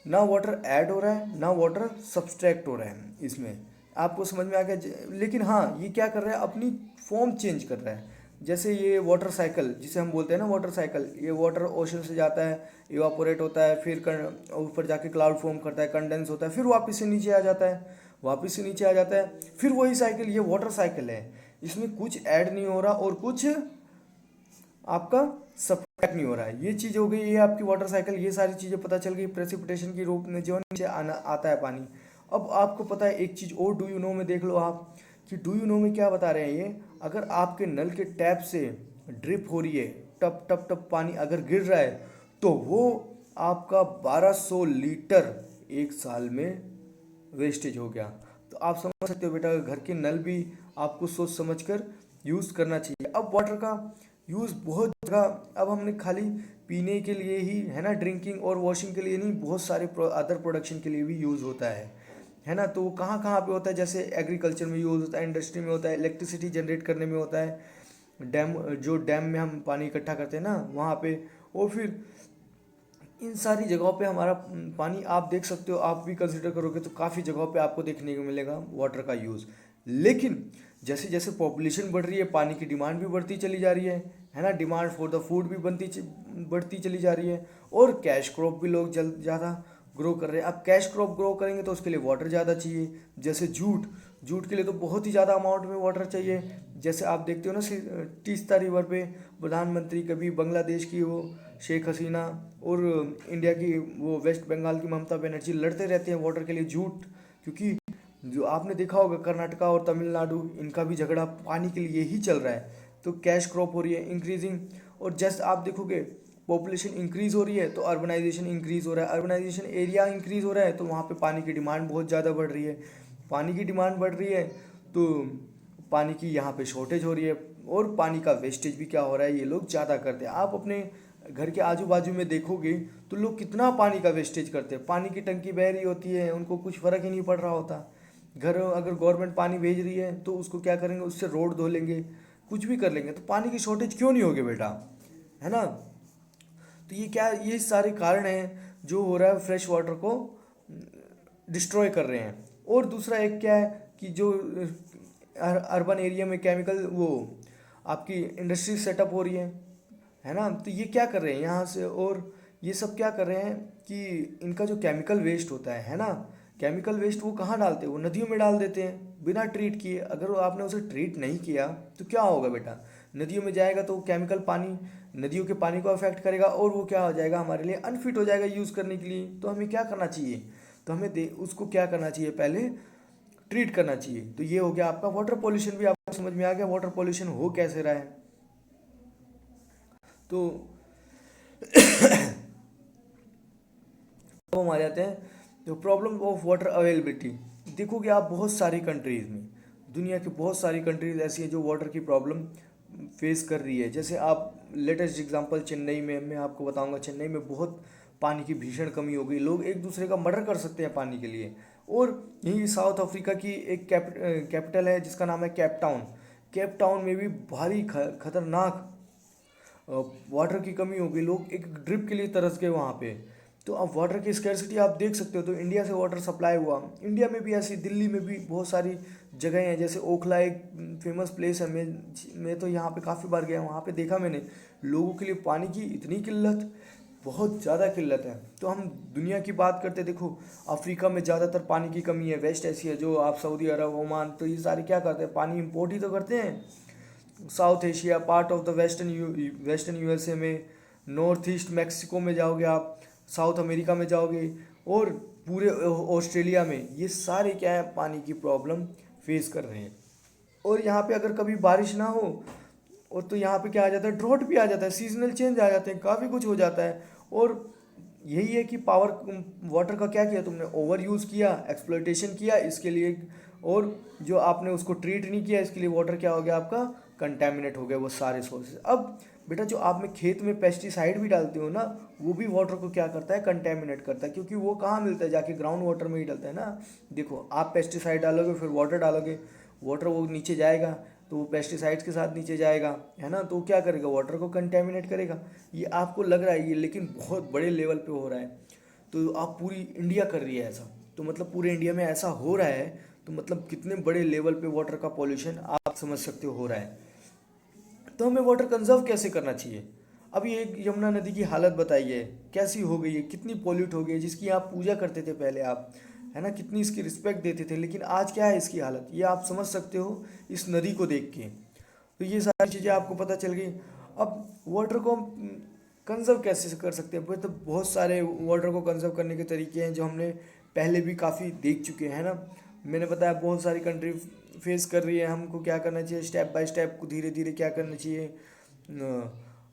ना वाटर ऐड हो रहा है, ना वाटर सब्सट्रैक्ट हो रहा है इसमें। आपको समझ में आ गया? लेकिन हाँ, ये क्या कर रहा है, अपनी फॉर्म चेंज कर रहा है। जैसे ये वाटर साइकिल जिसे हम बोलते हैं ना, वाटर साइकिल, ये वाटर ओशन से जाता है, इवापोरेट होता है, फिर ऊपर जाके क्लाउड फॉर्म करता है, कंडेंस होता है, फिर वापस से नीचे आ जाता है, फिर वही साइकिल, ये वाटर साइकिल है। इसमें कुछ ऐड नहीं हो रहा और कुछ आपका सब्ट्रैक्ट नहीं हो रहा है। ये चीज़ हो गई, ये आपकी वाटर साइकिल। ये सारी चीज़ें पता चल गई प्रेसिपिटेशन के रूप में, जो नीचे आता है पानी। अब आपको पता है एक चीज़ और, डू यू नो में देख लो आप, कि डू यू नो में क्या बता रहे हैं ये, अगर आपके नल के टैप से ड्रिप हो रही है, टप टप टप पानी अगर गिर रहा है, तो वो आपका 1200 लीटर एक साल में वेस्टेज हो गया। तो आप समझ सकते हो बेटा, घर के नल भी आपको सोच समझ कर यूज़ करना चाहिए। अब वाटर का यूज़ बहुत जगह, अब हमने खाली पीने के लिए ही है ना, ड्रिंकिंग और वॉशिंग के लिए नहीं, बहुत सारे अदर प्रोडक्शन के लिए भी यूज़ होता है ना। तो वो कहाँ कहाँ पे होता है, जैसे एग्रीकल्चर में यूज़ होता है, इंडस्ट्री में होता है, इलेक्ट्रिसिटी जनरेट करने में होता है, डैम में हम पानी इकट्ठा करते हैं ना, वहाँ पे। और फिर इन सारी जगहों पे हमारा पानी आप देख सकते हो, आप भी कंसिडर करोगे तो काफ़ी जगहों पे आपको देखने को मिलेगा वाटर का यूज़। लेकिन जैसे जैसे पॉपुलेशन बढ़ रही है, पानी की डिमांड भी बढ़ती चली जा रही है ना, डिमांड फॉर द फूड भी बढ़ती चली जा रही है, और कैश क्रॉप भी लोग ज़्यादा ग्रो कर रहे हैं। अब कैश क्रॉप ग्रो करेंगे तो उसके लिए वाटर ज़्यादा चाहिए। जैसे जूट के लिए तो बहुत ही ज़्यादा अमाउंट में वाटर चाहिए। जैसे आप देखते हो ना, तीस्ता रिवर पे प्रधानमंत्री कभी बांग्लादेश की वो शेख हसीना और इंडिया की वो वेस्ट बंगाल की ममता बनर्जी लड़ते रहते हैं वाटर के लिए, जूट। क्योंकि जो आपने देखा होगा, कर्नाटका और तमिलनाडु, इनका भी झगड़ा पानी के लिए ही चल रहा है। तो कैश क्रॉप हो रही है इंक्रीजिंग, और जस्ट आप देखोगे पॉपुलेशन इंक्रीज़ हो रही है तो अर्बनाइजेशन इंक्रीज़ हो रहा है, अर्बनाइजेशन एरिया इंक्रीज़ हो रहा है, तो वहाँ पे पानी की डिमांड बहुत ज़्यादा बढ़ रही है। पानी की डिमांड बढ़ रही है तो पानी की यहाँ पे शॉर्टेज हो रही है, और पानी का वेस्टेज भी क्या हो रहा है, ये लोग ज़्यादा करते हैं। आप अपने घर के आजू बाजू में देखोगे तो लोग कितना पानी का वेस्टेज करते हैं। पानी की टंकी बह रही होती है, उनको कुछ फ़र्क ही नहीं पड़ रहा होता, घर अगर गवर्नमेंट पानी भेज रही है तो उसको क्या करेंगे, उससे रोड धो लेंगे, कुछ भी कर लेंगे, तो पानी की शॉर्टेज क्यों नहीं होगी बेटा, है ना। तो ये सारे कारण हैं जो हो रहा है, फ्रेश वाटर को डिस्ट्रॉय कर रहे हैं। और दूसरा एक क्या है कि जो अर्बन एरिया में केमिकल वो आपकी इंडस्ट्री सेटअप हो रही है ना, तो ये क्या कर रहे हैं यहाँ से, और ये सब क्या कर रहे हैं कि इनका जो केमिकल वेस्ट होता है ना, केमिकल वेस्ट वो कहाँ डालते हैं, वो नदियों में डाल देते हैं बिना ट्रीट किए। अगर वो आपने उसे ट्रीट नहीं किया तो क्या होगा बेटा, नदियों में जाएगा तो वो केमिकल पानी नदियों के पानी को अफेक्ट करेगा, और वो क्या हो जाएगा, हमारे लिए अनफिट हो जाएगा यूज़ करने के लिए। तो हमें क्या करना चाहिए, तो हमें उसको क्या करना चाहिए, पहले ट्रीट करना चाहिए। तो ये हो गया आपका वाटर पॉल्यूशन, भी आपको समझ में आ गया वाटर पॉल्यूशन हो कैसे रहा है। तो अब हम आ जाते हैं तो प्रॉब्लम ऑफ वाटर अवेलेबिलिटी। देखोगे आप बहुत सारी कंट्रीज़ में, दुनिया की बहुत सारी कंट्रीज ऐसी हैं जो वाटर की प्रॉब्लम फेस कर रही है। जैसे आप लेटेस्ट एग्जांपल चेन्नई में मैं आपको बताऊंगा, चेन्नई में बहुत पानी की भीषण कमी हो गई, लोग एक दूसरे का मर्डर कर सकते हैं पानी के लिए। और यही साउथ अफ्रीका की एक कैपिटल है जिसका नाम है केप टाउन। केप टाउन में भी भारी खतरनाक वाटर की कमी हो गई, लोग एक ड्रिप के लिए तरस गए वहाँ पे। तो अब वाटर की स्कैरसिटी आप देख सकते हो। तो इंडिया से वाटर सप्लाई हुआ, इंडिया में भी ऐसी, दिल्ली में भी बहुत सारी जगह हैं, जैसे ओखला एक फेमस प्लेस है। मैं तो यहाँ पे काफ़ी बार गया, वहाँ पे देखा मैंने लोगों के लिए पानी की इतनी किल्लत, बहुत ज़्यादा किल्लत है। तो हम दुनिया की बात करते, देखो अफ्रीका में ज़्यादातर पानी की कमी है, वेस्ट एशिया जो आप सऊदी अरब, ओमान, तो ये सारे क्या करते हैं, पानी इम्पोर्ट ही तो करते हैं। South Asia, part of the western USA में, नॉर्थ ईस्ट मैक्सिको में जाओगे आप, साउथ अमेरिका में जाओगे, और पूरे ऑस्ट्रेलिया में, ये सारे क्या है, पानी की प्रॉब्लम फेस कर रहे हैं। और यहाँ पे अगर कभी बारिश ना हो, और तो यहाँ पे क्या आ जाता है, ड्रॉट भी आ जाता है, सीजनल चेंज आ जाते हैं, काफ़ी कुछ हो जाता है। और यही है कि पावर वाटर का क्या किया तुमने, ओवर यूज़ किया, एक्सप्लॉइटेशन किया इसके लिए, और जो आपने उसको ट्रीट नहीं किया इसके लिए वाटर क्या हो गया आपका, कंटेमिनेट हो गया वो सारे सोर्सेज। अब बेटा जो आप में खेत में पेस्टिसाइड भी डालते हो ना, वो भी वाटर को क्या करता है, कंटेमिनेट करता है, क्योंकि वो कहाँ मिलता है, जाके ग्राउंड वाटर में ही डलता है ना। देखो आप पेस्टिसाइड डालोगे, फिर वाटर डालोगे, वाटर वो नीचे जाएगा, तो वो पेस्टिसाइड्स के साथ नीचे जाएगा, है ना, तो क्या करेगा, वाटर को कंटेमिनेट करेगा। ये आपको लग रहा है ये, लेकिन बहुत बड़े लेवल पे हो रहा है। तो आप पूरी इंडिया कर रही है ऐसा, तो मतलब पूरे इंडिया में ऐसा हो रहा है, तो मतलब कितने बड़े लेवल पे वाटर का पॉल्यूशन आप समझ सकते हो रहा है। तो हमें वाटर कंजर्व कैसे करना चाहिए। अभी एक यमुना नदी की हालत बताइए कैसी हो गई है, कितनी पॉल्यूट हो गई है, जिसकी आप पूजा करते थे पहले आप, है ना, कितनी इसकी रिस्पेक्ट देते थे, लेकिन आज क्या है इसकी हालत, ये आप समझ सकते हो इस नदी को देख के। तो ये सारी चीज़ें आपको पता चल गई। अब वाटर को हम कंजर्व कैसे कर सकते हैं, तो बहुत सारे वाटर को कंजर्व करने के तरीके हैं जो हमने पहले भी काफ़ी देख चुके हैं ना। मैंने बताया बहुत सारी कंट्री फेस कर रही है, हमको क्या करना चाहिए, स्टेप बाय स्टेप धीरे धीरे क्या करना चाहिए,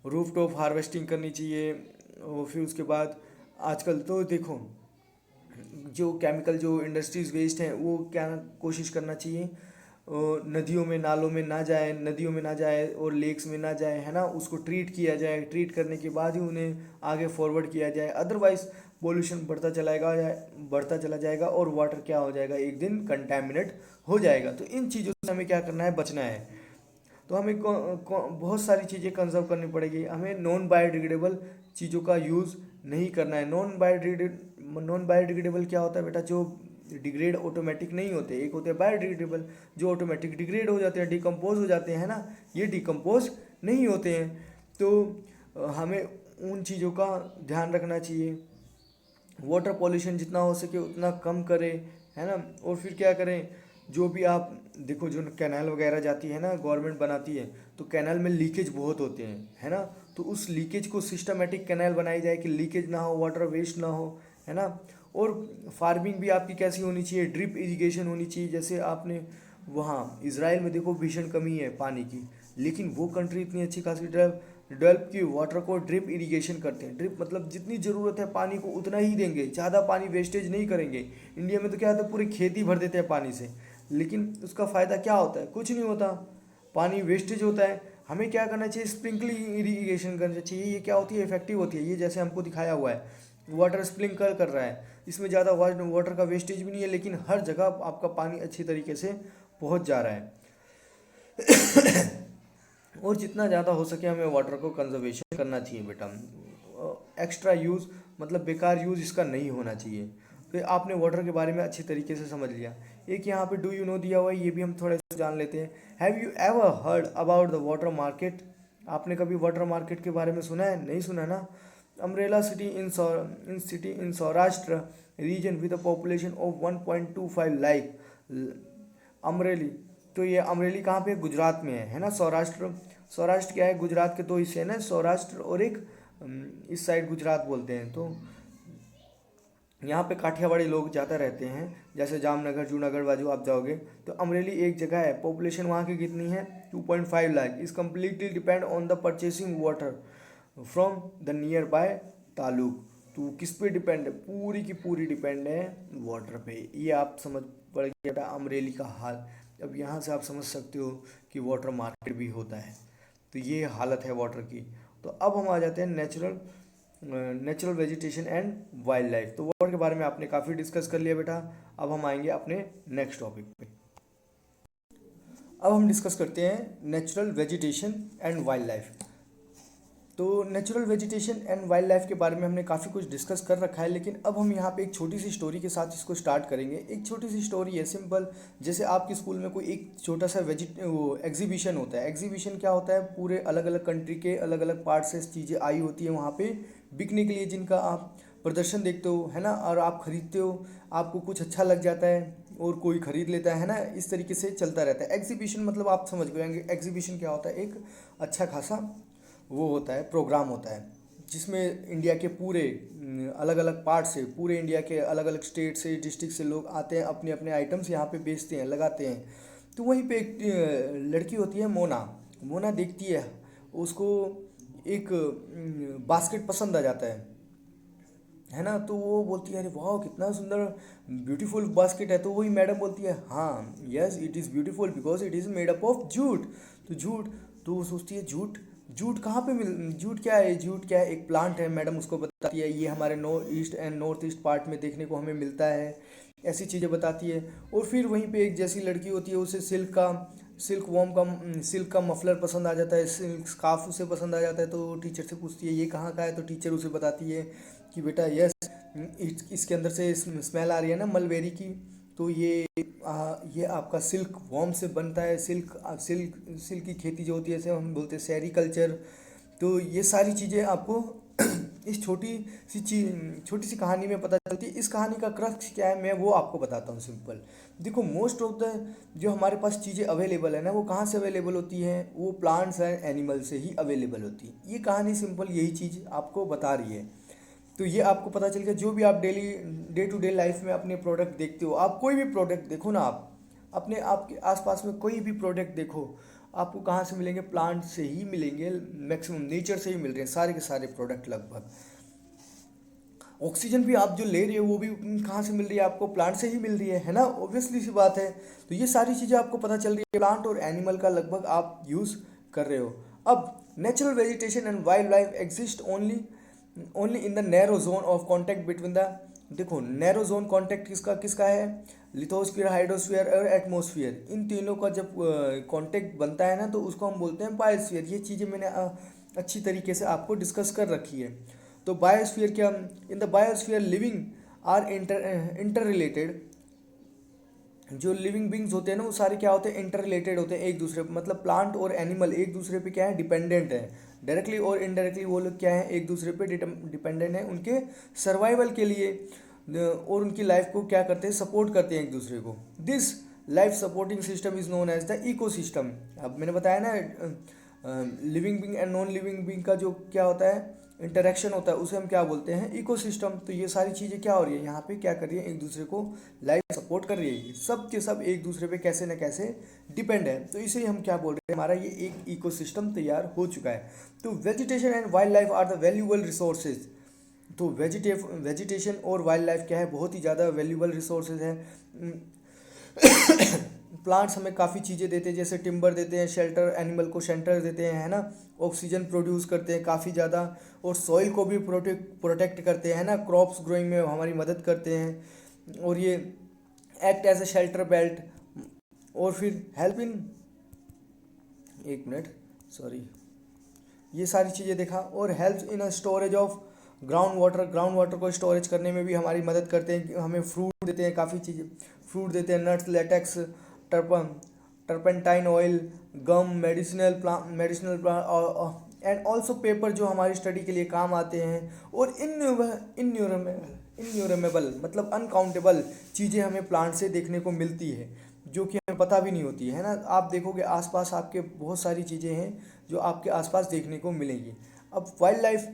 रूफ टॉप हार्वेस्टिंग करनी चाहिए। और फिर उसके बाद आजकल तो देखो जो केमिकल जो इंडस्ट्रीज वेस्ट हैं वो क्या कोशिश करना चाहिए, नदियों में नालों में ना जाए, नदियों में ना जाए और लेक्स में ना जाए, है ना, उसको ट्रीट किया जाए, ट्रीट करने के बाद ही उन्हें आगे फॉरवर्ड किया जाए। अदरवाइज पोल्यूशन बढ़ता चला जाएगा और वाटर क्या हो जाएगा, एक दिन कंटेमिनेट हो जाएगा। तो इन चीज़ों से हमें क्या करना है, बचना है। तो हमें बहुत सारी चीज़ें कंजर्व करनी पड़ेगी। हमें नॉन बायोडिग्रेडेबल चीज़ों का यूज़ नहीं करना है। नॉन बायोडिग्रेडेबल क्या होता है बेटा, जो डिग्रेड ऑटोमेटिक नहीं होते, एक होते हैं बायोडिग्रेडेबल जो ऑटोमेटिक डिग्रेड हो जाते हैं, डिकम्पोज हो जाते हैं ना, ये डिकम्पोज नहीं होते हैं। तो हमें उन चीज़ों का ध्यान रखना चाहिए। वाटर पॉल्यूशन जितना हो सके उतना कम करें, है ना। और फिर क्या करें, जो भी आप देखो जो कैनाल वगैरह जाती है ना, गवर्नमेंट बनाती है, तो कैनाल में लीकेज बहुत होते हैं, है ना। तो उस लीकेज को सिस्टमेटिक कैनाल बनाई जाए कि लीकेज ना हो, वाटर वेस्ट ना हो, है ना। और फार्मिंग भी आपकी कैसी होनी चाहिए, ड्रिप इरिगेशन होनी चाहिए। जैसे आपने वहाँ इजराइल में देखो भीषण कमी है पानी की, लेकिन वो कंट्री इतनी अच्छी खासी डेवलप की वाटर को ड्रिप इरिगेशन करते हैं। ड्रिप मतलब जितनी ज़रूरत है पानी को उतना ही देंगे, ज़्यादा पानी वेस्टेज नहीं करेंगे। इंडिया में तो क्या होता है, पूरी खेती भर देते हैं पानी से, लेकिन उसका फ़ायदा क्या होता है, कुछ नहीं होता, पानी वेस्टेज होता है। हमें क्या करना चाहिए, स्प्रिंकलिंग इरिगेशन करना चाहिए। ये क्या होती है, इफेक्टिव होती है, ये जैसे हमको दिखाया हुआ है वाटर स्प्रिंकल कर रहा है, इसमें ज़्यादा वाटर का वेस्टेज भी नहीं है, लेकिन हर जगह आपका पानी अच्छी तरीके से पहुंच जा रहा है। और जितना ज़्यादा हो सके हमें वाटर को कंजर्वेशन करना चाहिए बेटा। एक्स्ट्रा यूज़ मतलब बेकार यूज़ इसका नहीं होना चाहिए। तो आपने वाटर के बारे में अच्छी तरीके से समझ लिया। एक यहाँ पे डू यू नो दिया हुआ है, ये भी हम थोड़ा सा जान लेते हैं। Have you ever heard about the water market? आपने कभी वाटर मार्केट के बारे में सुना है? नहीं सुना ना। Umbrella city in Saurashtra region with a population of 1.25 lakh. Amreli, तो ये अमरेली कहाँ पे? गुजरात में है ना। सौराष्ट्र, सौराष्ट्र क्या है? गुजरात के दो हिस्से हैं ना, सौराष्ट्र और एक इस साइड गुजरात बोलते हैं। तो यहाँ पे काठियावाड़ी लोग ज़्यादा रहते हैं, जैसे जामनगर जूनागढ़ बाजू आप जाओगे तो अमरेली एक जगह है। पॉपुलेशन वहाँ की कितनी है? 2.5 लाख। इस completely depend on the purchasing water from the near by taluk. तो किस पे डिपेंड है? पूरी की पूरी डिपेंड है वाटर पे। ये आप समझ पड़ गया था अमरेली का हाल। अब यहाँ से आप समझ सकते हो कि वाटर मार्केट भी होता है। तो ये हालत है वाटर की। तो अब हम आ जाते हैं natural vegetation and wild life. तो वाटर के बारे में आपने काफ़ी डिस्कस कर लिया बेटा। अब हम आएंगे अपने नेक्स्ट टॉपिक पे। अब हम डिस्कस करते हैं natural vegetation and wild life. तो natural vegetation and wild life के बारे में हमने काफ़ी कुछ डिस्कस कर रखा है, लेकिन अब हम यहाँ पे एक छोटी सी स्टोरी के साथ इसको स्टार्ट करेंगे। एक छोटी सी स्टोरी है, सिंपल। जैसे आपके स्कूल में कोई एक छोटा सा एग्जीबिशन होता है। एग्जीबिशन क्या होता है? पूरे अलग अलग कंट्री के अलग अलग पार्ट से चीज़ें आई होती है वहाँ पे बिकने के लिए, जिनका आप प्रदर्शन देखते हो, है ना, और आप खरीदते हो। आपको कुछ अच्छा लग जाता है और कोई खरीद लेता है ना। इस तरीके से चलता रहता है। एग्जीबिशन मतलब आप समझ गए, एग्जीबिशन क्या होता है? एक अच्छा खासा वो होता है, प्रोग्राम होता है, जिसमें इंडिया के पूरे अलग अलग पार्ट से, पूरे इंडिया के अलग अलग स्टेट से, डिस्ट्रिक्ट से लोग आते हैं, अपने अपने आइटम्स यहाँ पे बेचते हैं, लगाते हैं। तो वहीं पे एक लड़की होती है मोना। मोना देखती है, उसको एक बास्केट पसंद आ जाता है ना। तो वो बोलती है अरे वाह कितना सुंदर ब्यूटीफुल बास्केट है। तो वही मैडम बोलती है हाँ yes it is beautiful because it is made up of jute. तो जूट, तो वो सोचती है जूट, जूट कहाँ पे जूट क्या है? जूट क्या है? एक प्लांट है। मैडम उसको बताती है ये हमारे east and north east part में देखने को हमें मिलता है। ऐसी चीज़ें बताती है। और फिर वहीं पे एक जैसी लड़की होती है, उसे सिल्क का मफलर पसंद आ जाता है, सिल्क स्कार्फ उसे पसंद आ जाता है। तो टीचर से पूछती है ये कहाँ का है? तो टीचर उसे बताती है कि बेटा यस इसके अंदर से स्मेल आ रही है ना मलबेरी की। तो ये आपका सिल्क वॉर्म से बनता है। सिल्क की खेती जो होती है इसे हम बोलते हैं सेरीकल्चर। तो ये सारी चीज़ें आपको इस छोटी सी कहानी में पता चलती है। इस कहानी का क्रक्स क्या है मैं वो आपको बताता हूँ सिंपल। देखो मोस्ट ऑफ द जो हमारे पास चीज़ें अवेलेबल है ना, वो कहाँ से अवेलेबल होती हैं? वो प्लांट्स एंड एनिमल से ही अवेलेबल होती है। ये कहानी सिंपल यही चीज़ आपको बता रही है। तो ये आपको पता चल गया। जो भी आप डे टू डे लाइफ में अपने प्रोडक्ट देखते हो, आप कोई भी प्रोडक्ट देखो ना, आप अपने आपके आसपास में कोई भी प्रोडक्ट देखो, आपको कहाँ से मिलेंगे? प्लांट से ही मिलेंगे। मैक्सिमम नेचर से ही मिल रहे हैं सारे के सारे प्रोडक्ट लगभग। ऑक्सीजन भी आप जो ले रहे हो वो भी कहाँ से मिल रही है? आपको प्लांट से ही मिल रही है ना। ऑब्वियसली सी बात है। तो ये सारी चीज़ें आपको पता चल रही है, प्लांट और एनिमल का लगभग आप यूज़ कर रहे हो। अब natural vegetation and wild life exist only in the narrow zone of contact between the, देखो नैरो जोन कॉन्टैक्ट किसका किसका है? लिथोस्फीयर, हाइड्रोस्फीयर और एटमॉस्फेयर। इन तीनों का जब कॉन्टैक्ट बनता है ना, तो उसको हम बोलते हैं बायोस्फीयर। ये चीज़ें मैंने अच्छी तरीके से आपको डिस्कस कर रखी है। तो बायोस्फीयर क्या? In the biosphere living are inter related. जो लिविंग बींग्स होते हैं ना, वो सारे क्या होते हैं? इंटर रिलेटेड होते हैं एक दूसरे पे। मतलब प्लांट और एनिमल एक दूसरे पे क्या है? डिपेंडेंट है। डायरेक्टली और इनडायरेक्टली वो लोग क्या है? एक दूसरे पे डिपेंडेंट है उनके सर्वाइवल के लिए। और उनकी लाइफ को क्या करते हैं? सपोर्ट करते हैं एक दूसरे को। This life supporting system is known as the eco system. अब मैंने बताया ना living being and non living being का जो क्या होता है? इंटरेक्शन होता है, उसे हम क्या बोलते हैं? इकोसिस्टम। तो ये सारी चीज़ें क्या हो रही है यहाँ पे? क्या कर रही है? एक दूसरे को लाइफ सपोर्ट कर रही है। सब के सब एक दूसरे पे कैसे न कैसे डिपेंड है। तो इसे हम क्या बोल रहे हैं? हमारा ये एक इकोसिस्टम तैयार हो चुका है। तो vegetation and wild life are the valuable resources. तो वेजिटेशन और वाइल्ड लाइफ क्या है? बहुत ही ज़्यादा वैल्यूएबल रिसोर्सेज है। प्लांट्स हमें काफ़ी चीज़ें देते हैं, जैसे टिम्बर देते हैं, शेल्टर, एनिमल को शेल्टर देते हैं, है ना, ऑक्सीजन प्रोड्यूस करते हैं काफ़ी ज़्यादा, और सॉइल को भी प्रोटेक्ट करते हैं, है ना, क्रॉप्स ग्रोइंग में हमारी मदद करते हैं, और ये act as a shelter belt, और फिर हेल्प इन, एक मिनट, सॉरी, ये सारी चीज़ें देखा, और help in a storage of ground water को स्टोरेज करने में भी हमारी मदद करते हैं, हमें फ्रूट देते हैं, काफ़ी चीज़ें फ्रूट देते हैं, nuts, latex, turpentine oil, gum, medicinal plant and also paper, जो हमारी स्टडी के लिए काम आते हैं, और इन्यूरेमेबल मतलब अनकाउंटेबल चीज़ें हमें प्लांट से देखने को मिलती है, जो कि हमें पता भी नहीं होती है ना। आप देखोगे आसपास आपके बहुत सारी चीज़ें हैं जो आपके आसपास देखने को मिलेंगी। अब वाइल्ड लाइफ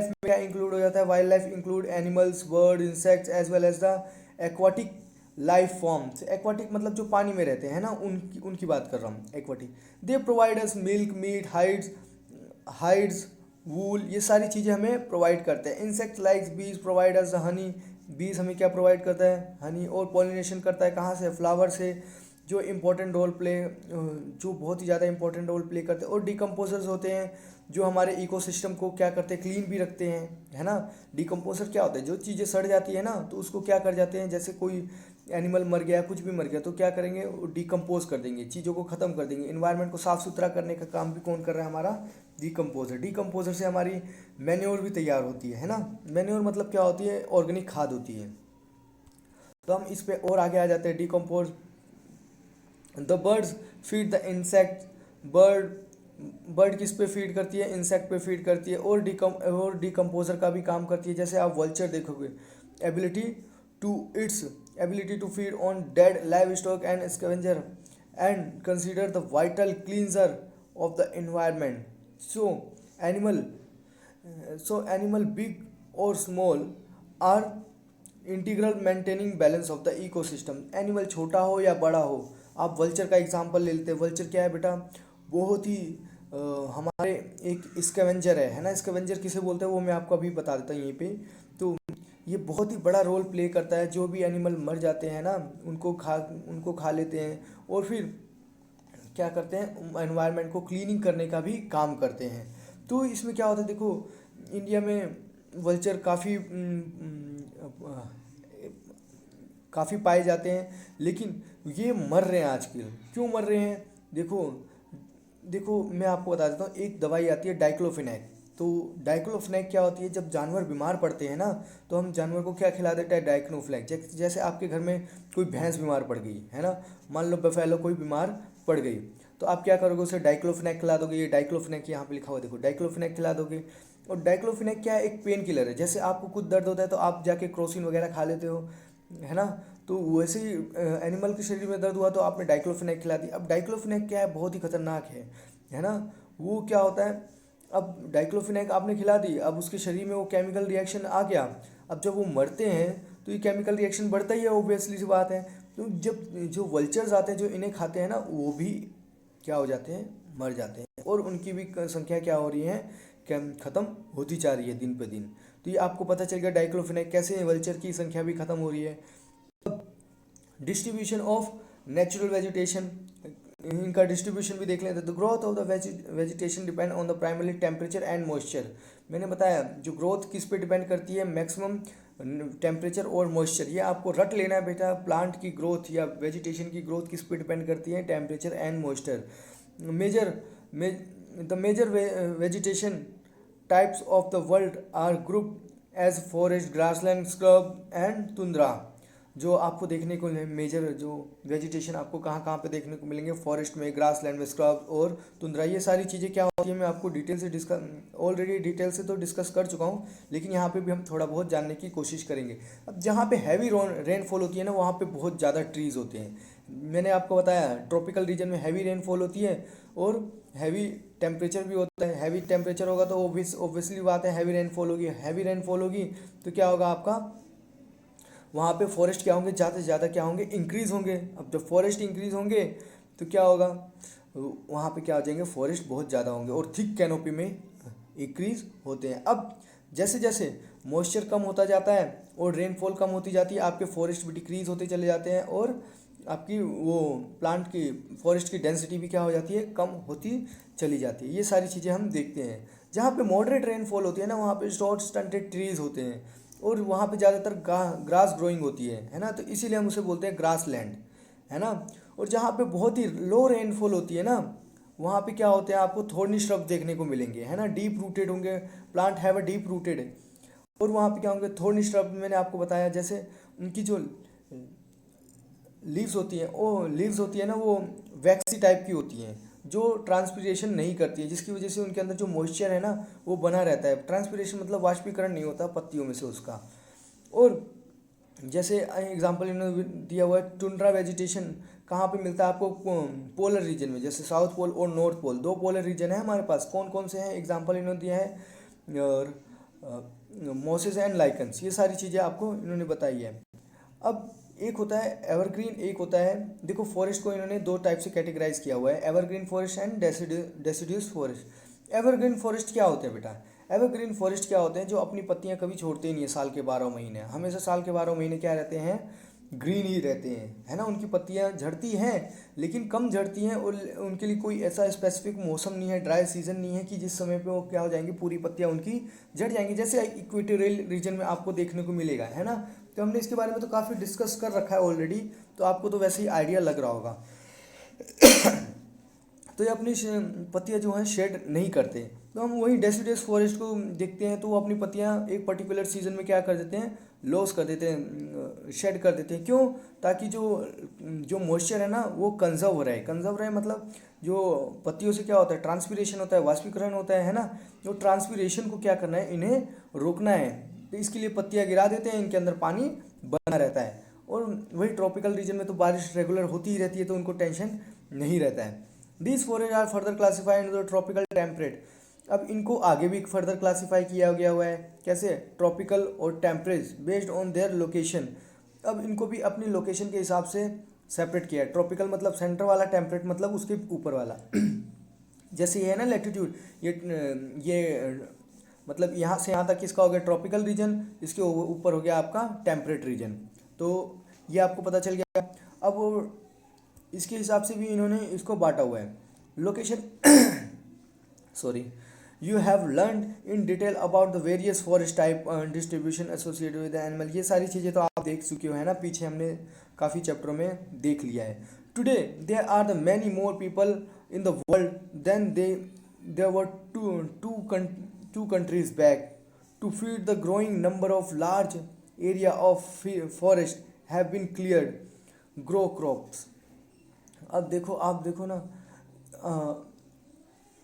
में क्या इंक्लूड हो जाता है? Wild life include animals, bird, insects as well as the aquatic life forms. Aquatic मतलब जो पानी में रहते हैं ना, उनकी बात कर रहा हूँ, aquatic. They provide us milk, meat, hides, wool, ये सारी चीज़ें हमें प्रोवाइड करते हैं। Insect like bees provide us honey, bees हमें क्या प्रोवाइड करता है? हनी। और पॉलिनेशन करता है कहाँ से? फ्लावर से, जो जो बहुत ही ज़्यादा इंपॉर्टेंट रोल प्ले करते हैं। और डिकम्पोजर्स होते हैं जो हमारे इकोसिस्टम को क्या करते हैं? क्लीन भी रखते हैं, है ना। डिकम्पोजर क्या होता है? जो चीज़ें सड़ जाती है ना, तो उसको क्या कर जाते हैं, जैसे कोई एनिमल मर गया, कुछ भी मर गया, तो क्या करेंगे? डिकम्पोज कर देंगे, चीज़ों को ख़त्म कर देंगे। इन्वायरमेंट को साफ़ सुथरा करने का काम भी कौन कर रहा है? हमारा डिकम्पोजर। डिकम्पोजर से हमारी मैन्योर भी तैयार होती है ना। मैन्योर मतलब क्या होती है? ऑर्गेनिक खाद होती है। तो हम इस पे और आगे आ जाते हैं। Decompose the birds feed the insect. Bird किस पे फीड करती है? इंसेक्ट पे फीड करती है। और डिकम्पोजर का भी काम करती है। जैसे आप वल्चर देखोगे, ability to feed on dead livestock and scavenger and consider the vital cleanser of the environment. So animal big और small are integral maintaining balance of the ecosystem. Animal छोटा हो या बड़ा हो, आप वल्चर का example ले लेते हैं। वल्चर क्या है बेटा? बहुत ही हमारे एक स्कैवेंजर है ना। स्कैवेंजर किसे बोलते हैं वो मैं आपको अभी बता देता हूँ यहीं पे। तो ये बहुत ही बड़ा रोल प्ले करता है। जो भी एनिमल मर जाते हैं ना, उनको खा लेते हैं, और फिर क्या करते हैं? एनवायरनमेंट को क्लीनिंग करने का भी काम करते हैं। तो इसमें क्या होता है, देखो इंडिया में वल्चर काफ़ी पाए जाते हैं, लेकिन ये मर रहे हैं आजकल। क्यों मर रहे हैं? देखो मैं आपको बता देता हूँ। एक दवाई आती है डाइक्लोफिनेक। तो डाइक्लोफिनेक क्या होती है? जब जानवर बीमार पड़ते हैं ना, तो हम जानवर को क्या खिला देते हैं? डाइक्लोफिनेक। जैसे आपके घर में कोई भैंस बीमार पड़ गई है ना, मान लो बफेलो कोई बीमार पड़ गई, तो आप क्या करोगे? उसे डाइक्लोफिनेक खिला दोगे। ये डाइक्लोफिनेक यहाँ पे लिखा हुआ देखो, डाइक्लोफिनेक खिला दोगे। और डाइक्लोफिनेक क्या है? एक पेन किलर है। जैसे आपको कुछ दर्द होता है तो आप जाके क्रोसिन वगैरह खा लेते हो, है ना। तो वैसे ही एनिमल के शरीर में दर्द हुआ तो आपने डाइक्लोफिनेक खिला दी। अब डाइक्लोफिनेक क्या है? बहुत ही खतरनाक है ना। वो क्या होता है? अब डाइक्लोफिनेक आपने खिला दी, अब उसके शरीर में वो केमिकल रिएक्शन आ गया। अब जब वो मरते हैं तो ये केमिकल रिएक्शन बढ़ता ही है, ऑब्वियसली सी बात है। तो जब जो वल्चर्स आते हैं जो इन्हें खाते हैं ना, वो भी क्या हो जाते हैं? मर जाते हैं। और उनकी भी संख्या क्या हो रही है? ख़त्म होती जा रही है दिन पे दिन। तो ये आपको पता चल गया डाइक्लोफिनेक कैसे वल्चर की संख्या भी खत्म हो रही है। डिस्ट्रीब्यूशन ऑफ नेचुरल वेजिटेशन, इनका डिस्ट्रीब्यूशन भी देख लेते हैं। The growth of the vegetation depend on the primary temperature and moisture. मैंने बताया जो ग्रोथ किस पे डिपेंड करती है? मैक्सिमम टेम्परेचर और मॉइस्चर। ये आपको रट लेना है बेटा। प्लांट की ग्रोथ या वेजिटेशन की ग्रोथ किस पे डिपेंड करती है? Temperature and moisture. The major vegetation types of the world are group as forest, grassland, scrub and tundra. जो आपको देखने को मेजर जो वेजिटेशन आपको कहाँ कहाँ पे देखने को मिलेंगे? फॉरेस्ट में, ग्रासलैंड में, स्क्रब और तुंद्रा। ये सारी चीज़ें क्या होती है मैं आपको ऑलरेडी डिटेल से तो डिस्कस कर चुका हूँ, लेकिन यहाँ पे भी हम थोड़ा बहुत जानने की कोशिश करेंगे। अब जहाँ पे हैवी रेनफॉल होती है ना, वहाँ पे बहुत ज़्यादा ट्रीज़ होते हैं। मैंने आपको बताया ट्रॉपिकल रीजन में हैवी रेनफॉल होती है और हैवी टेम्परेचर भी होता है। हैवी टेम्परेचर होगा तो ऑब्वियसली बात है हैवी रेनफॉल होगी। हैवी रेनफॉल होगी तो क्या होगा आपका? वहाँ पे फॉरेस्ट क्या होंगे? ज़्यादा से ज़्यादा क्या होंगे? इंक्रीज़ होंगे। अब जब फॉरेस्ट इंक्रीज़ होंगे तो क्या होगा? वहाँ पे क्या हो जाएंगे? फॉरेस्ट बहुत ज़्यादा होंगे और थिक कैनोपी में इंक्रीज़ होते हैं। अब जैसे जैसे मॉइस्चर कम होता जाता है और रेनफॉल कम होती जाती है, आपके फॉरेस्ट भी डिक्रीज़ होते चले जाते हैं और आपकी वो प्लांट की फॉरेस्ट की डेंसिटी भी क्या हो जाती है, कम होती चली जाती है। ये सारी चीज़ें हम देखते हैं। जहाँ पे मॉडरेट रेनफॉल होती है ना, वहाँ पे शॉर्ट स्टंटेड ट्रीज होते हैं और वहाँ पे ज़्यादातर ग्रास ग्रोइंग होती है ना, तो इसीलिए हम उसे बोलते हैं ग्रास लैंड, है ना। और जहाँ पे बहुत ही लो रेनफॉल होती है ना, वहाँ पे क्या होते हैं, आपको थोर्नी श्रब देखने को मिलेंगे, है ना, डीप रूटेड होंगे, plant have a deep rooted. और वहाँ पे क्या होंगे, थोर्नी श्रब, मैंने आपको बताया, जैसे उनकी जो लीव्स होती हैं, वो लीव्स होती है ना, वो वैक्सी टाइप की होती हैं, जो ट्रांसपीरेशन नहीं करती है, जिसकी वजह से उनके अंदर जो मॉइस्चर है ना वो बना रहता है। ट्रांसपीरेशन मतलब वाष्पीकरण नहीं होता पत्तियों में से उसका। और जैसे एग्जांपल इन्होंने दिया हुआ है, टुंड्रा वेजिटेशन कहाँ पे मिलता है आपको, पोलर रीजन में, जैसे साउथ पोल और नॉर्थ पोल, दो पोलर रीजन है हमारे पास। कौन कौन से हैं, एग्जांपल इन्होंने दिया है, और मोसेस एंड लाइकन्स, ये सारी चीज़ें आपको इन्होंने बताई है। अब एक होता है एवरग्रीन, एक होता है, देखो फॉरेस्ट को इन्होंने दो टाइप से कैटेगराइज किया हुआ है, evergreen forest and deciduous forest. Evergreen forest क्या होते हैं बेटा, एवरग्रीन फॉरेस्ट क्या होते हैं, जो अपनी पत्तियां कभी छोड़ते ही नहीं है, साल के 12 महीने, हमेशा साल के 12 महीने क्या रहते हैं, ग्रीन ही रहते हैं, है ना। उनकी पत्तियां झड़ती हैं लेकिन कम झड़ती हैं, और उनके लिए कोई ऐसा स्पेसिफिक मौसम नहीं है, ड्राई सीजन नहीं है कि जिस समय पे वो क्या हो जाएंगी, पूरी पत्तियां उनकी झड़ जाएंगी, जैसे इक्वेटोरियल रीजन में आपको देखने को मिलेगा, है ना। तो हमने इसके बारे में तो काफ़ी डिस्कस कर रखा है ऑलरेडी, तो आपको तो वैसे ही आइडिया लग रहा होगा। तो ये अपनी पत्तियां जो हैं शेड नहीं करते। तो हम वही डेसिडियस फॉरेस्ट को देखते हैं, तो वो अपनी पत्तियां एक पर्टिकुलर सीजन में क्या कर देते हैं, लॉस कर देते हैं, शेड कर देते हैं। क्यों, ताकि जो जो मॉइस्चर है ना वो कंजर्व रहे, मतलब जो पत्तियों से क्या होता है, ट्रांसपीरेशन होता है, वाष्पीकरण होता है ना। जो ट्रांसपीरेशन को क्या करना है, इन्हें रोकना है, तो इसके लिए पत्तियां गिरा देते हैं, इनके अंदर पानी बना रहता है। और वही ट्रॉपिकल रीजन में तो बारिश रेगुलर होती ही रहती है, तो उनको टेंशन नहीं रहता है। These forest are further classified in the tropical temperate. अब इनको आगे भी फर्दर क्लासिफाई किया गया हुआ है, कैसे, ट्रॉपिकल और temperate based on their location. अब इनको भी अपनी लोकेशन के हिसाब से सेपरेट किया है। ट्रॉपिकल मतलब सेंटर वाला, टेम्परेट मतलब उसके ऊपर वाला। जैसे ये है ना लैटिट्यूड, ये मतलब यहाँ से यहाँ तक किसका हो गया, ट्रॉपिकल रीजन, इसके ऊपर हो गया आपका टेम्परेट रीजन। तो ये आपको पता चल गया। अब इसके हिसाब से भी इन्होंने इसको बांटा हुआ है, location. Sorry, you have learn in detail about the various forest type distribution associated with animal. ये सारी चीज़ें तो आप देख चुके हो, है ना, पीछे हमने काफ़ी चैप्टरों में देख लिया है। Today there are the many more people in the world than there were two countries back. To feed the growing number of large area of forest have been cleared, grow crops. अब देखो, आप देखो ना,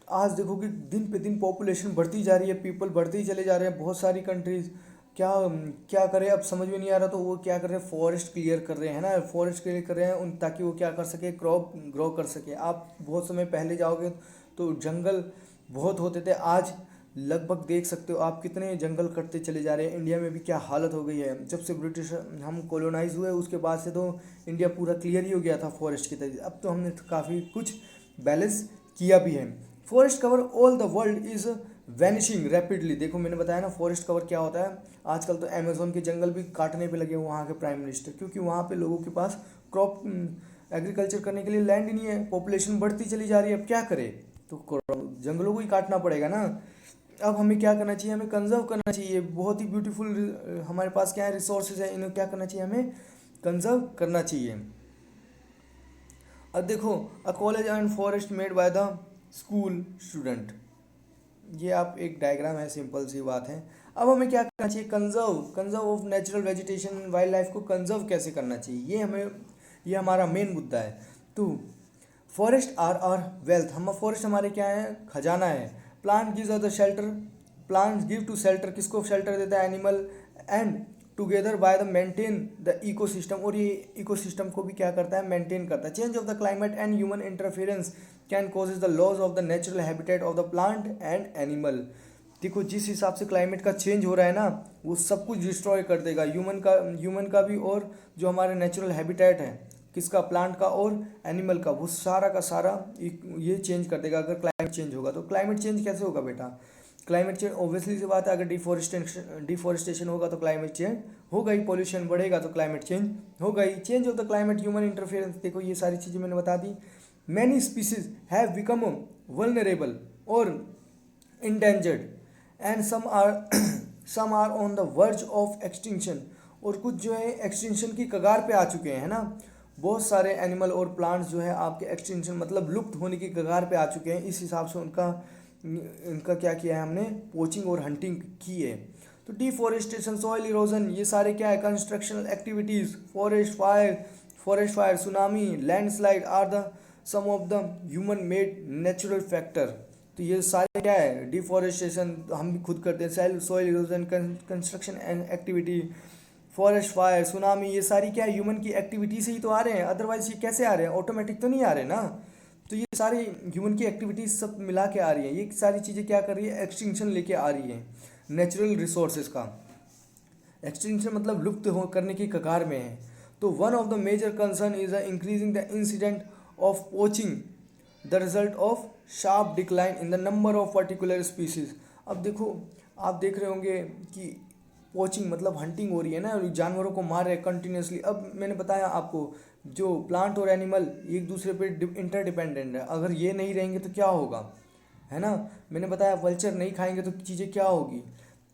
आज देखो कि दिन पे दिन पॉपुलेशन बढ़ती जा रही है, पीपल बढ़ते ही चले जा रहे हैं, बहुत सारी कंट्रीज क्या क्या करें, अब समझ में नहीं आ रहा, तो वो क्या कर रहे हैं, फॉरेस्ट क्लियर कर रहे हैं, है ना, फॉरेस्ट क्लियर कर रहे हैं उन, ताकि वो क्या कर सके, क्रॉप ग्रो कर सके। आप बहुत समय पहले जाओगे तो जंगल बहुत होते थे, आज लगभग देख सकते हो आप कितने जंगल कटते चले जा रहे हैं। इंडिया में भी क्या हालत हो गई है, जब से ब्रिटिश हम कॉलोनाइज हुए उसके बाद से तो इंडिया पूरा क्लियर ही हो गया था फॉरेस्ट की तरह। अब तो हमने काफ़ी कुछ बैलेंस किया भी है। Forest cover all the world is vanishing rapidly. देखो मैंने बताया ना, फॉरेस्ट कवर क्या होता है, आजकल तो अमेजोन के जंगल भी काटने पे लगे हुए वहाँ के प्राइम मिनिस्टर, क्योंकि वहाँ पे लोगों के पास क्रॉप एग्रीकल्चर करने के लिए लैंड ही नहीं है, पॉपुलेशन बढ़ती चली जा रही है, अब क्या करे, तो जंगलों को ही काटना पड़ेगा ना। अब हमें क्या करना चाहिए, हमें कंजर्व करना चाहिए, बहुत ही ब्यूटीफुल हमारे पास क्या है, रिसोर्सेज है, इन्हें क्या करना चाहिए, हमें कंजर्व करना चाहिए। अब देखो, a college and forest made by the school student, ये आप एक डायग्राम है, सिंपल सी बात है। अब हमें क्या करना चाहिए, conserve of natural vegetation, wild life को कंजर्व कैसे करना चाहिए, ये हमारा मेन मुद्दा है। तो फॉरेस्ट आर वेल्थ, हम फॉरेस्ट हमारे क्या है, खजाना है। Plant gives the shelter, plant give to shelter, किसको शेल्टर देता है, animal, and together by the maintain the ecosystem, और ये इकोसिस्टम को भी क्या करता है, मेंटेन करता है। Change of the climate and human interference can causes the loss of the natural habitat of the plant and animal. देखो जिस हिसाब से क्लाइमेट का चेंज हो रहा है ना, वो सब कुछ डिस्ट्रॉय कर देगा, ह्यूमन का भी, और जो हमारे नेचुरल हैबिटेट है, किसका, प्लांट का और एनिमल का, वो सारा का सारा ये चेंज कर देगा। अगर क्लाइमेट चेंज होगा तो क्लाइमेट चेंज कैसे होगा बेटा, क्लाइमेट चेंज ऑब्वियसली सी बात है, अगर डिफॉरेस्टेशन होगा तो क्लाइमेट चेंज होगा ही, पॉल्यूशन बढ़ेगा तो क्लाइमेट चेंज होगा ही। Change of the climate, human interference, देखो ये सारी चीज़ें मैंने बता दी। Many species have become vulnerable और endangered and some are on the verge of extinction, और कुछ जो है एक्सटिंक्शन की कगार पे आ चुके हैं, है ना। बहुत सारे एनिमल और प्लांट्स जो है आपके एक्सटिंक्शन मतलब लुप्त होने की कगार पे आ चुके हैं। इस हिसाब से उनका क्या किया है हमने, पोचिंग और हंटिंग की है। तो डिफॉरेस्टेशन, सॉइल इरोजन, ये सारे क्या है, constructional activities, forest fire, tsunami, landslide are the some of the human made natural factor. तो ये सारे क्या है, डिफॉरेस्टेशन हम भी खुद करते हैं, soil erosion, construction and activity, forest fire, tsunami, ये सारी क्या है, ह्यूमन की एक्टिविटी से ही तो आ रहे हैं। अदरवाइज ये कैसे आ रहे हैं, ऑटोमेटिक तो नहीं आ रहे ना। तो ये सारी ह्यूमन की एक्टिविटीज सब मिला के आ रही है। ये सारी चीज़ें क्या कर रही है, एक्सटिंक्शन लेके आ रही है नेचुरल रिसोर्सेज का। एक्सटिंक्शन मतलब लुप्त हो करने की कगार में है। तो one of the major concern is increasing the incident of poaching, the result of sharp decline in the number of particular species. अब देखो, आप देख रहे होंगे कि पोचिंग मतलब हंटिंग हो रही है ना, जानवरों को मार रहे हैं कंटिन्यूसली। अब मैंने बताया आपको, जो प्लांट और एनिमल एक दूसरे पे इंटरडिपेंडेंट है, अगर ये नहीं रहेंगे तो क्या होगा, है ना। मैंने बताया वल्चर नहीं खाएंगे तो चीज़ें क्या होगी।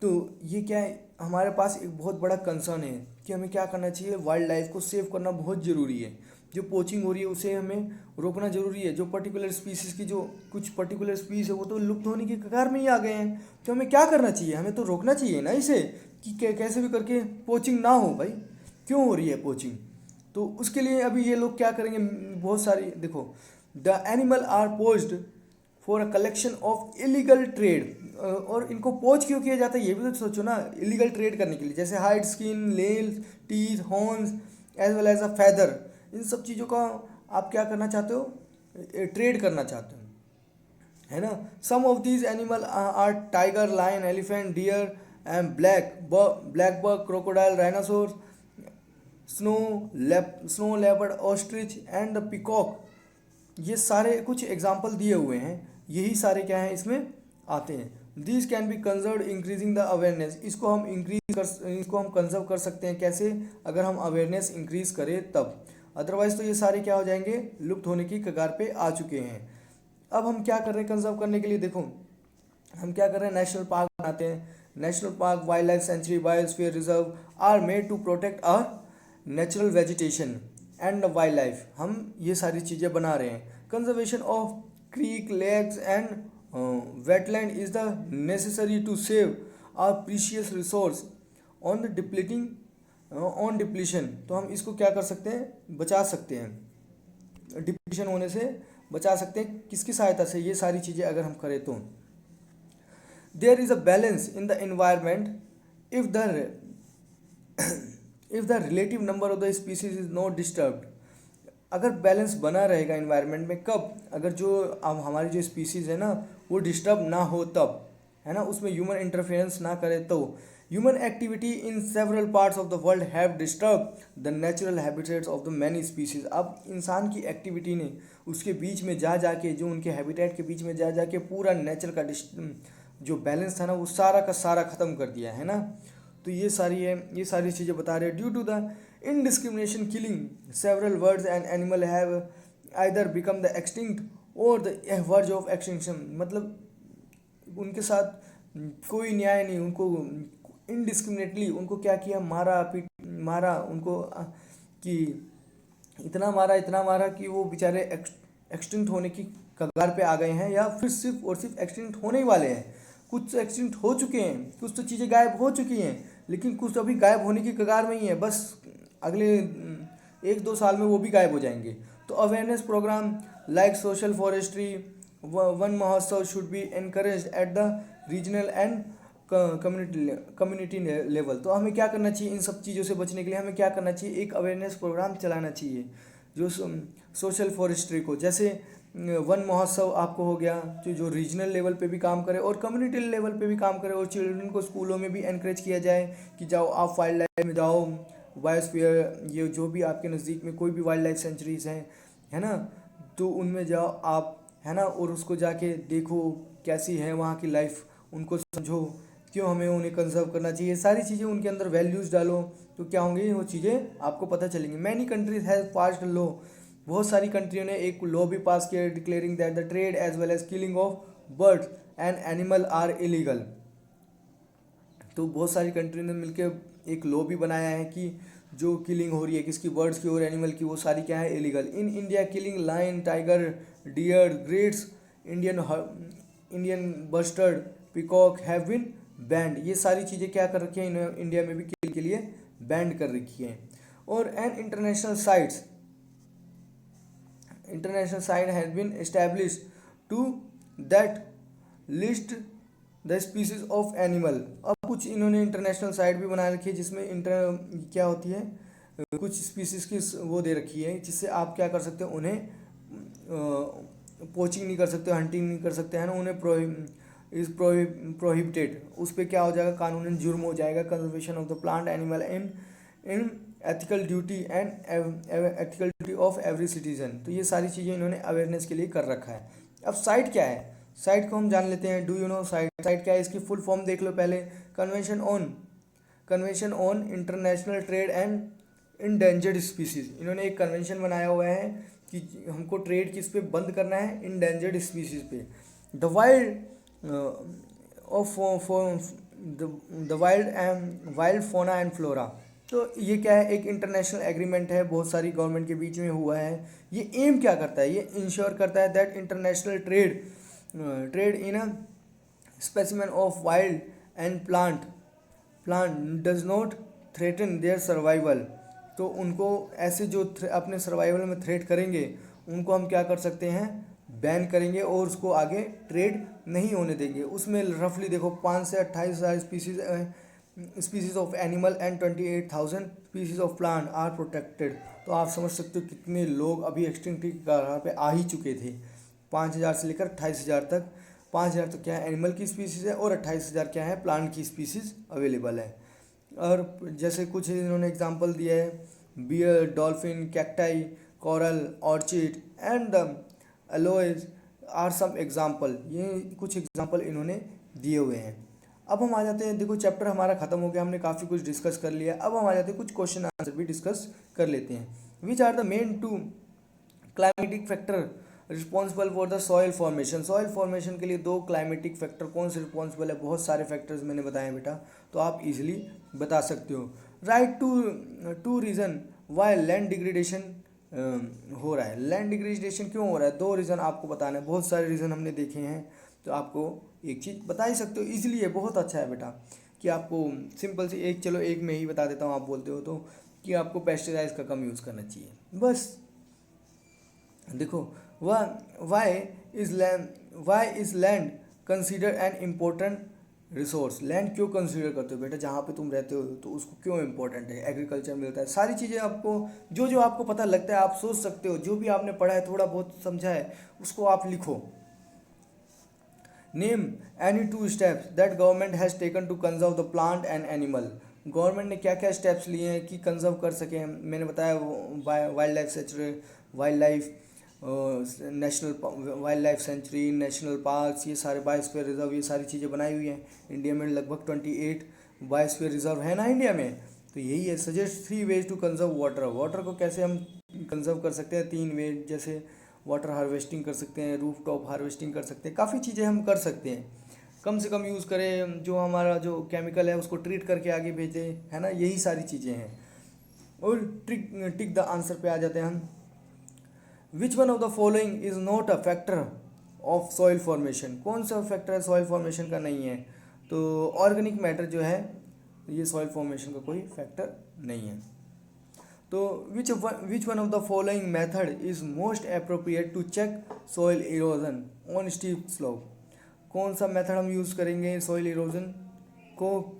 तो ये क्या है, हमारे पास एक बहुत बड़ा कंसर्न है कि हमें क्या करना चाहिए, वाइल्ड लाइफ को सेव करना बहुत ज़रूरी है। जो पोचिंग हो रही है उसे हमें रोकना जरूरी है। जो पर्टिकुलर स्पीसीज़ की, जो कुछ पर्टिकुलर स्पीसीज है वो तो लुप्त होने की कगार में ही आ गए हैं। तो हमें क्या करना चाहिए, हमें तो रोकना चाहिए ना इसे, कि कैसे भी करके पोचिंग ना हो। भाई क्यों हो रही है पोचिंग, तो उसके लिए अभी ये लोग क्या करेंगे, बहुत सारी देखो, the animal are poached for a collection of illegal trade. और इनको पोच क्यों किया जाता है, ये भी तो सोचो ना, इलीगल ट्रेड करने के लिए, जैसे hide, skin, nails, teeth, horns as well as a feather, इन सब चीज़ों का आप क्या करना चाहते हो, ट्रेड करना चाहते हो, है ना। Some of these animal are tiger, lion, elephant, deer and blackbuck, crocodile, rhinoceros, snow leopard, ostrich and the peacock. ये सारे कुछ एग्जाम्पल दिए हुए हैं, यही सारे क्या हैं इसमें आते हैं। This can be conserve increasing the awareness, इसको हम कंजर्व कर सकते हैं कैसे, अगर हम अवेयरनेस इंक्रीज करें तब। अदरवाइज तो ये सारे क्या हो जाएंगे, लुप्त होने की कगार पे आ चुके हैं। अब हम क्या कर रहे हैं कंजर्व करने के लिए, देखो हम क्या कर रहे हैं, नेशनल पार्क बनाते हैं। National park, wild life sanctuary, biosphere reserve are made to protect our natural vegetation and wild life. हम ये सारी चीज़ें बना रहे हैं। Conservation of creek, lakes and wetland is the necessary to save our precious resource on the depletion. तो हम इसको क्या कर सकते हैं, बचा सकते हैं, डिप्लीशन होने से बचा सकते हैं। किसकी सहायता से, ये सारी चीज़ें अगर हम करें तो। There is a balance in the environment if the relative number of the species is not disturbed. अगर बैलेंस बना रहेगा इन्वायरमेंट में, कब, अगर जो अब हमारी जो स्पीसीज है ना वो डिस्टर्ब ना हो तब, है ना, उसमें ह्यूमन इंटरफेरेंस ना करे तो। Human activity in several parts of the world have disturb the natural habitats of the many species. अब इंसान की एक्टिविटी ने उसके बीच में जा जाके, जो उनके हैबिटेट के बीच में जा जाके पूरा नेचर का जो बैलेंस था ना वो सारा का सारा ख़त्म कर दिया है ना। तो ये सारी चीज़ें बता रहे हैं। Due to the indiscrimination killing, several birds and animal have either become the extinct or the verge of extinction। मतलब उनके साथ कोई न्याय नहीं, उनको इनडिस्क्रिमिनेटली उनको क्या किया, मारा उनको कि इतना मारा कि वो बेचारे एक्सटिंक्ट होने की कगार पे आ गए हैं, या फिर सिर्फ और सिर्फ एक्सटिंक्ट होने ही वाले हैं। कुछ तो एक्सटिंक्ट हो चुके हैं, कुछ तो चीज़ें गायब हो चुकी हैं, लेकिन कुछ अभी गायब होने की कगार में ही है, बस अगले 1-2 साल में वो भी गायब हो जाएंगे। तो awareness programme like social forestry, Van Mahotsav should be encourage at the regional and community level. तो हमें क्या करना चाहिए, इन सब चीज़ों से बचने के लिए हमें क्या करना चाहिए, एक अवेयरनेस प्रोग्राम चलाना चाहिए जो सोशल फॉरेस्ट्री को, जैसे वन महोत्सव आपको हो गया, जो रीजनल लेवल पे भी काम करे और कम्युनिटी लेवल पे भी काम करे, और चिल्ड्रन को स्कूलों में भी एनकरेज किया जाए कि जाओ आप वाइल्ड लाइफ में जाओ, बायोस्फीयर, ये जो भी आपके नज़दीक में कोई भी वाइल्ड लाइफ सेंचुरीज हैं, है ना, तो उनमें जाओ आप, है ना, और उसको जाके देखो कैसी है वहाँ की लाइफ, उनको समझो, क्यों हमें उन्हें कंजर्व करना चाहिए, सारी चीज़ें उनके अंदर वैल्यूज़ डालो, तो क्या होंगी वो चीज़ें आपको पता चलेंगी। Many countries has passed law, बहुत सारी कंट्रियों ने एक लॉ भी पास किया declaring that the trade as well as killing of birds and animal are illegal. तो बहुत सारी कंट्री ने मिलकर एक लॉ भी बनाया है कि जो किलिंग हो रही है किसकी, बर्ड्स की और एनिमल की, वो सारी क्या है, illegal. In India killing lion, tiger, deer, greats, Indian bustard, peacock have been banned. ये सारी चीज़ें क्या कर रखी हैं, इन्हें इंडिया में भी किल के लिए बैंड कर रखी हैं। और an international site has been established to that list the species of animal. अब कुछ इन्होंने इंटरनेशनल साइट भी बना रखी है जिसमें क्या होती है, कुछ स्पीसीज की वो दे रखी है जिससे आप क्या कर सकते हो, उन्हें पोचिंग नहीं कर सकते, हंटिंग नहीं कर सकते हैं ना, उन्हें प्रोहिबिटेड, उस पर क्या हो जाएगा, कानूनन जुर्म हो जाएगा। Conservation of the plant animal in ethical duty and ethical duty of every citizen. तो ये सारी चीज़ें इन्होंने अवेयरनेस के लिए कर रखा है। अब साइट क्या है, साइट को हम जान लेते हैं। Do you know site, site क्या है, इसकी फुल फॉर्म देख लो पहले। Convention on international trade and endangered species. इन्होंने एक कन्वेंशन बनाया हुआ है कि हमको ट्रेड किस पे बंद करना है, इंडेंजर्ड स्पीसीज पे। The wild of the wild फोना एंड फ्लोरा। तो ये क्या है, एक इंटरनेशनल एग्रीमेंट है, बहुत सारी गवर्नमेंट के बीच में हुआ है। ये एम क्या करता है, ये इंश्योर करता है that international trade in a specimen of wild and plant does not threaten their survival. तो उनको ऐसे जो अपने सर्वाइवल में थ्रेट करेंगे उनको हम क्या कर सकते हैं, बैन करेंगे और उसको आगे ट्रेड नहीं होने देंगे। उसमें रफली देखो 5 से 28,000 species of animal and 28,000 species of plant are protected. तो आप समझ सकते हो कितने लोग अभी एक्सटिंक्ट की कगार पे आ ही चुके थे। 5,000 से लेकर 28,000 तक। 5,000 तो क्या है, एनिमल की स्पीसीज़ है, और 28,000 क्या है, प्लांट की स्पीसीज़ अवेलेबल है। और जैसे कुछ इन्होंने एग्जांपल दिया है, bear, dolphin, cacti, coral, orchid and the aloes are some example. ये कुछ एग्जांपल इन्होंने दिए हुए हैं। अब हम आ जाते हैं, देखो चैप्टर हमारा खत्म हो गया, हमने काफ़ी कुछ डिस्कस कर लिया। अब हम आ जाते हैं, कुछ क्वेश्चन आंसर भी डिस्कस कर लेते हैं। Which are the main two climatic factor responsible for the soil formation. Soil formation के लिए 2 क्लाइमेटिक फैक्टर कौन से रिस्पॉन्सिबल है, बहुत सारे फैक्टर्स मैंने बताए हैं बेटा, तो आप इजीली बता सकते हो। Write two reason why land degradation हो रहा है। लैंड डिग्रेडेशन क्यों हो रहा है, 2 रीज़न आपको बताना है। बहुत सारे रीज़न हमने देखे हैं, तो आपको एक चीज़ बता ही सकते हो इजीली है। बहुत अच्छा है बेटा कि आपको सिंपल सी एक, चलो एक मैं ही बता देता हूँ, आप बोलते हो तो, कि आपको पेस्टिसाइड्स का कम यूज़ करना चाहिए बस। देखो why is land consider an important resource. Land क्यों कंसीडर करते हो बेटा, जहाँ पे तुम रहते हो तो उसको क्यों इम्पोर्टेंट है, एग्रीकल्चर मिलता है, सारी चीज़ें आपको जो आपको पता लगता है आप सोच सकते हो, जो भी आपने पढ़ा है थोड़ा बहुत समझा है उसको आप लिखो। Name any 2 steps that government has taken to conserve the plant and animal. Government ने क्या क्या स्टेप्स लिए हैं कि कंजर्व कर सकें। मैंने बताया wild life century, wild life century, national parks, ये सारे बायोस्फीयर रिजर्व, ये सारी चीज़ें बनाई हुई हैं। इंडिया में लगभग 28 बायोस्फीयर रिजर्व है ना इंडिया में, तो यही है। Suggest 3 ways to conserve water. Water को कैसे हम कंजर्व कर सकते हैं, 3 वे, जैसे वाटर हार्वेस्टिंग कर सकते हैं, रूफ टॉप हार्वेस्टिंग कर सकते हैं, काफ़ी चीज़ें हम कर सकते हैं। कम से कम यूज़ करें, जो हमारा जो केमिकल है उसको ट्रीट करके आगे भेजें, है ना, यही सारी चीज़ें हैं। और टिक द आंसर पे आ जाते हैं हम। विच one of the following is not a factor of soil formation. कौन सा फैक्टर है सॉइल फॉर्मेशन का नहीं है, तो ऑर्गेनिक मैटर जो है ये सॉइल फॉर्मेशन का कोई फैक्टर नहीं है। तो which one of the following method is most appropriate to check soil erosion on steep slope. कौन सा मेथड हम यूज़ करेंगे सॉइल इरोजन को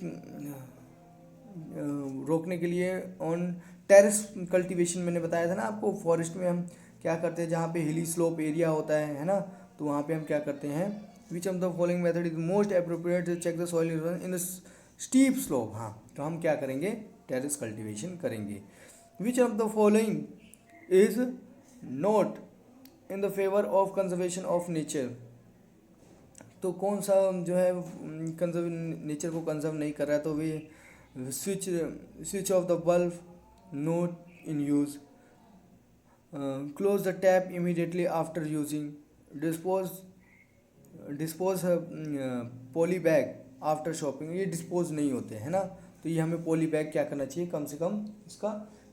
रोकने के लिए। ऑन टेरेस कल्टीवेशन मैंने बताया था ना आपको, फॉरेस्ट में हम क्या करते हैं, जहाँ पे हिली स्लोप एरिया होता है ना, तो वहाँ पे हम क्या करते हैं, which of the following method is most appropriate to check the soil erosion in the steep slope. हाँ, तो हम क्या करेंगे, टेरेस कल्टीवेशन करेंगे। Which of the following is not in the favour of conservation of nature. तो कौन सा जो है कंजर्व नेचर को कंजर्व नहीं कर रहा है, तो वे switch off the bulb note in use, close the tap immediately after using, dispose poly bag after shopping, ये डिस्पोज नहीं होते है ना। तो ये हमें पॉली बैग क्या करना चाहिए, कम से कम इसका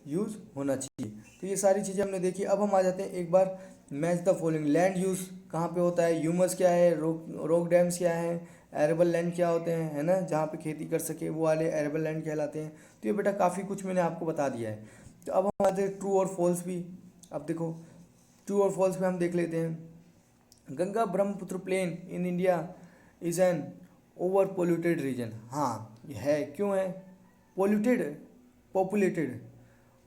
यूज़ होना चाहिए। तो ये सारी चीज़ें हमने देखी। अब हम आ जाते हैं एक बार match the following. Land use कहाँ पे होता है, ह्यूमस क्या है, रॉक डैम्स क्या है, एरेबल लैंड क्या होते हैं, है ना, जहाँ पे खेती कर सके वो वाले एरेबल लैंड कहलाते हैं। तो ये बेटा काफ़ी कुछ मैंने आपको बता दिया है। तो अब हम आते हैं ट्रू और फॉल्स भी। अब देखो ट्रू और फॉल्स में हम देख लेते हैं। Ganga Brahmaputra plain in India is an over polluted region. हाँ ये है, क्यों है polluted, populated,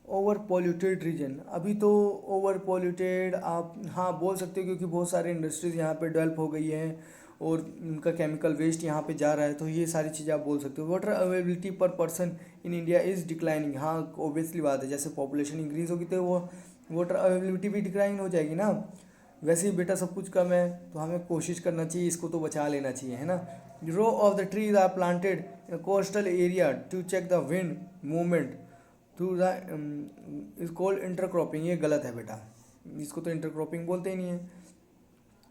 over polluted region. अभी तो ओवर पोल्यूटेड आप हाँ बोल सकते हो, क्योंकि बहुत सारे इंडस्ट्रीज़ यहाँ पे डेवलप हो गई हैं और उनका केमिकल वेस्ट यहाँ पे जा रहा है, तो ये सारी चीज़ें आप बोल सकते हो। वाटर अवेलेबिलिटी पर person in India is declining. हाँ ऑब्वियसली बात है, जैसे पॉपुलेशन इंक्रीज होगी तो वो वाटर अवेलेबिलिटी भी डिक्लाइन हो जाएगी ना। वैसे ही बेटा सब कुछ कम है, तो हमें कोशिश करना चाहिए, इसको तो बचा लेना चाहिए, है ना। Row of the trees are planted in coastal area to check the wind movement through the is called intercropping. ये गलत है बेटा, इसको तो इंटरक्रॉपिंग बोलते ही नहीं है।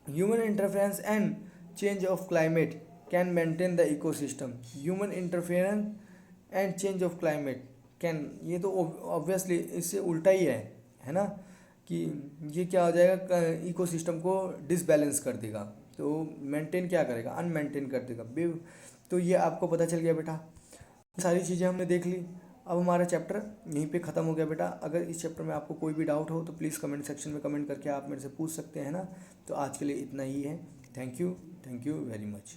Human interference and change of climate can maintain the ecosystem. Human interference and change of climate can, ये तो ऑब्वियसली इससे उल्टा ही है ना, कि ये क्या हो जाएगा, इकोसिस्टम को डिसबैलेंस कर देगा, तो मेंटेन क्या करेगा, अनमेंटेन कर देगा। तो ये आपको पता चल गया बेटा, सारी चीज़ें हमने देख ली। अब हमारा चैप्टर यहीं पे ख़त्म हो गया बेटा। अगर इस चैप्टर में आपको कोई भी डाउट हो तो प्लीज़ कमेंट सेक्शन में कमेंट करके आप मेरे से पूछ सकते हैं ना। तो आज के लिए इतना ही है। Thank you very much.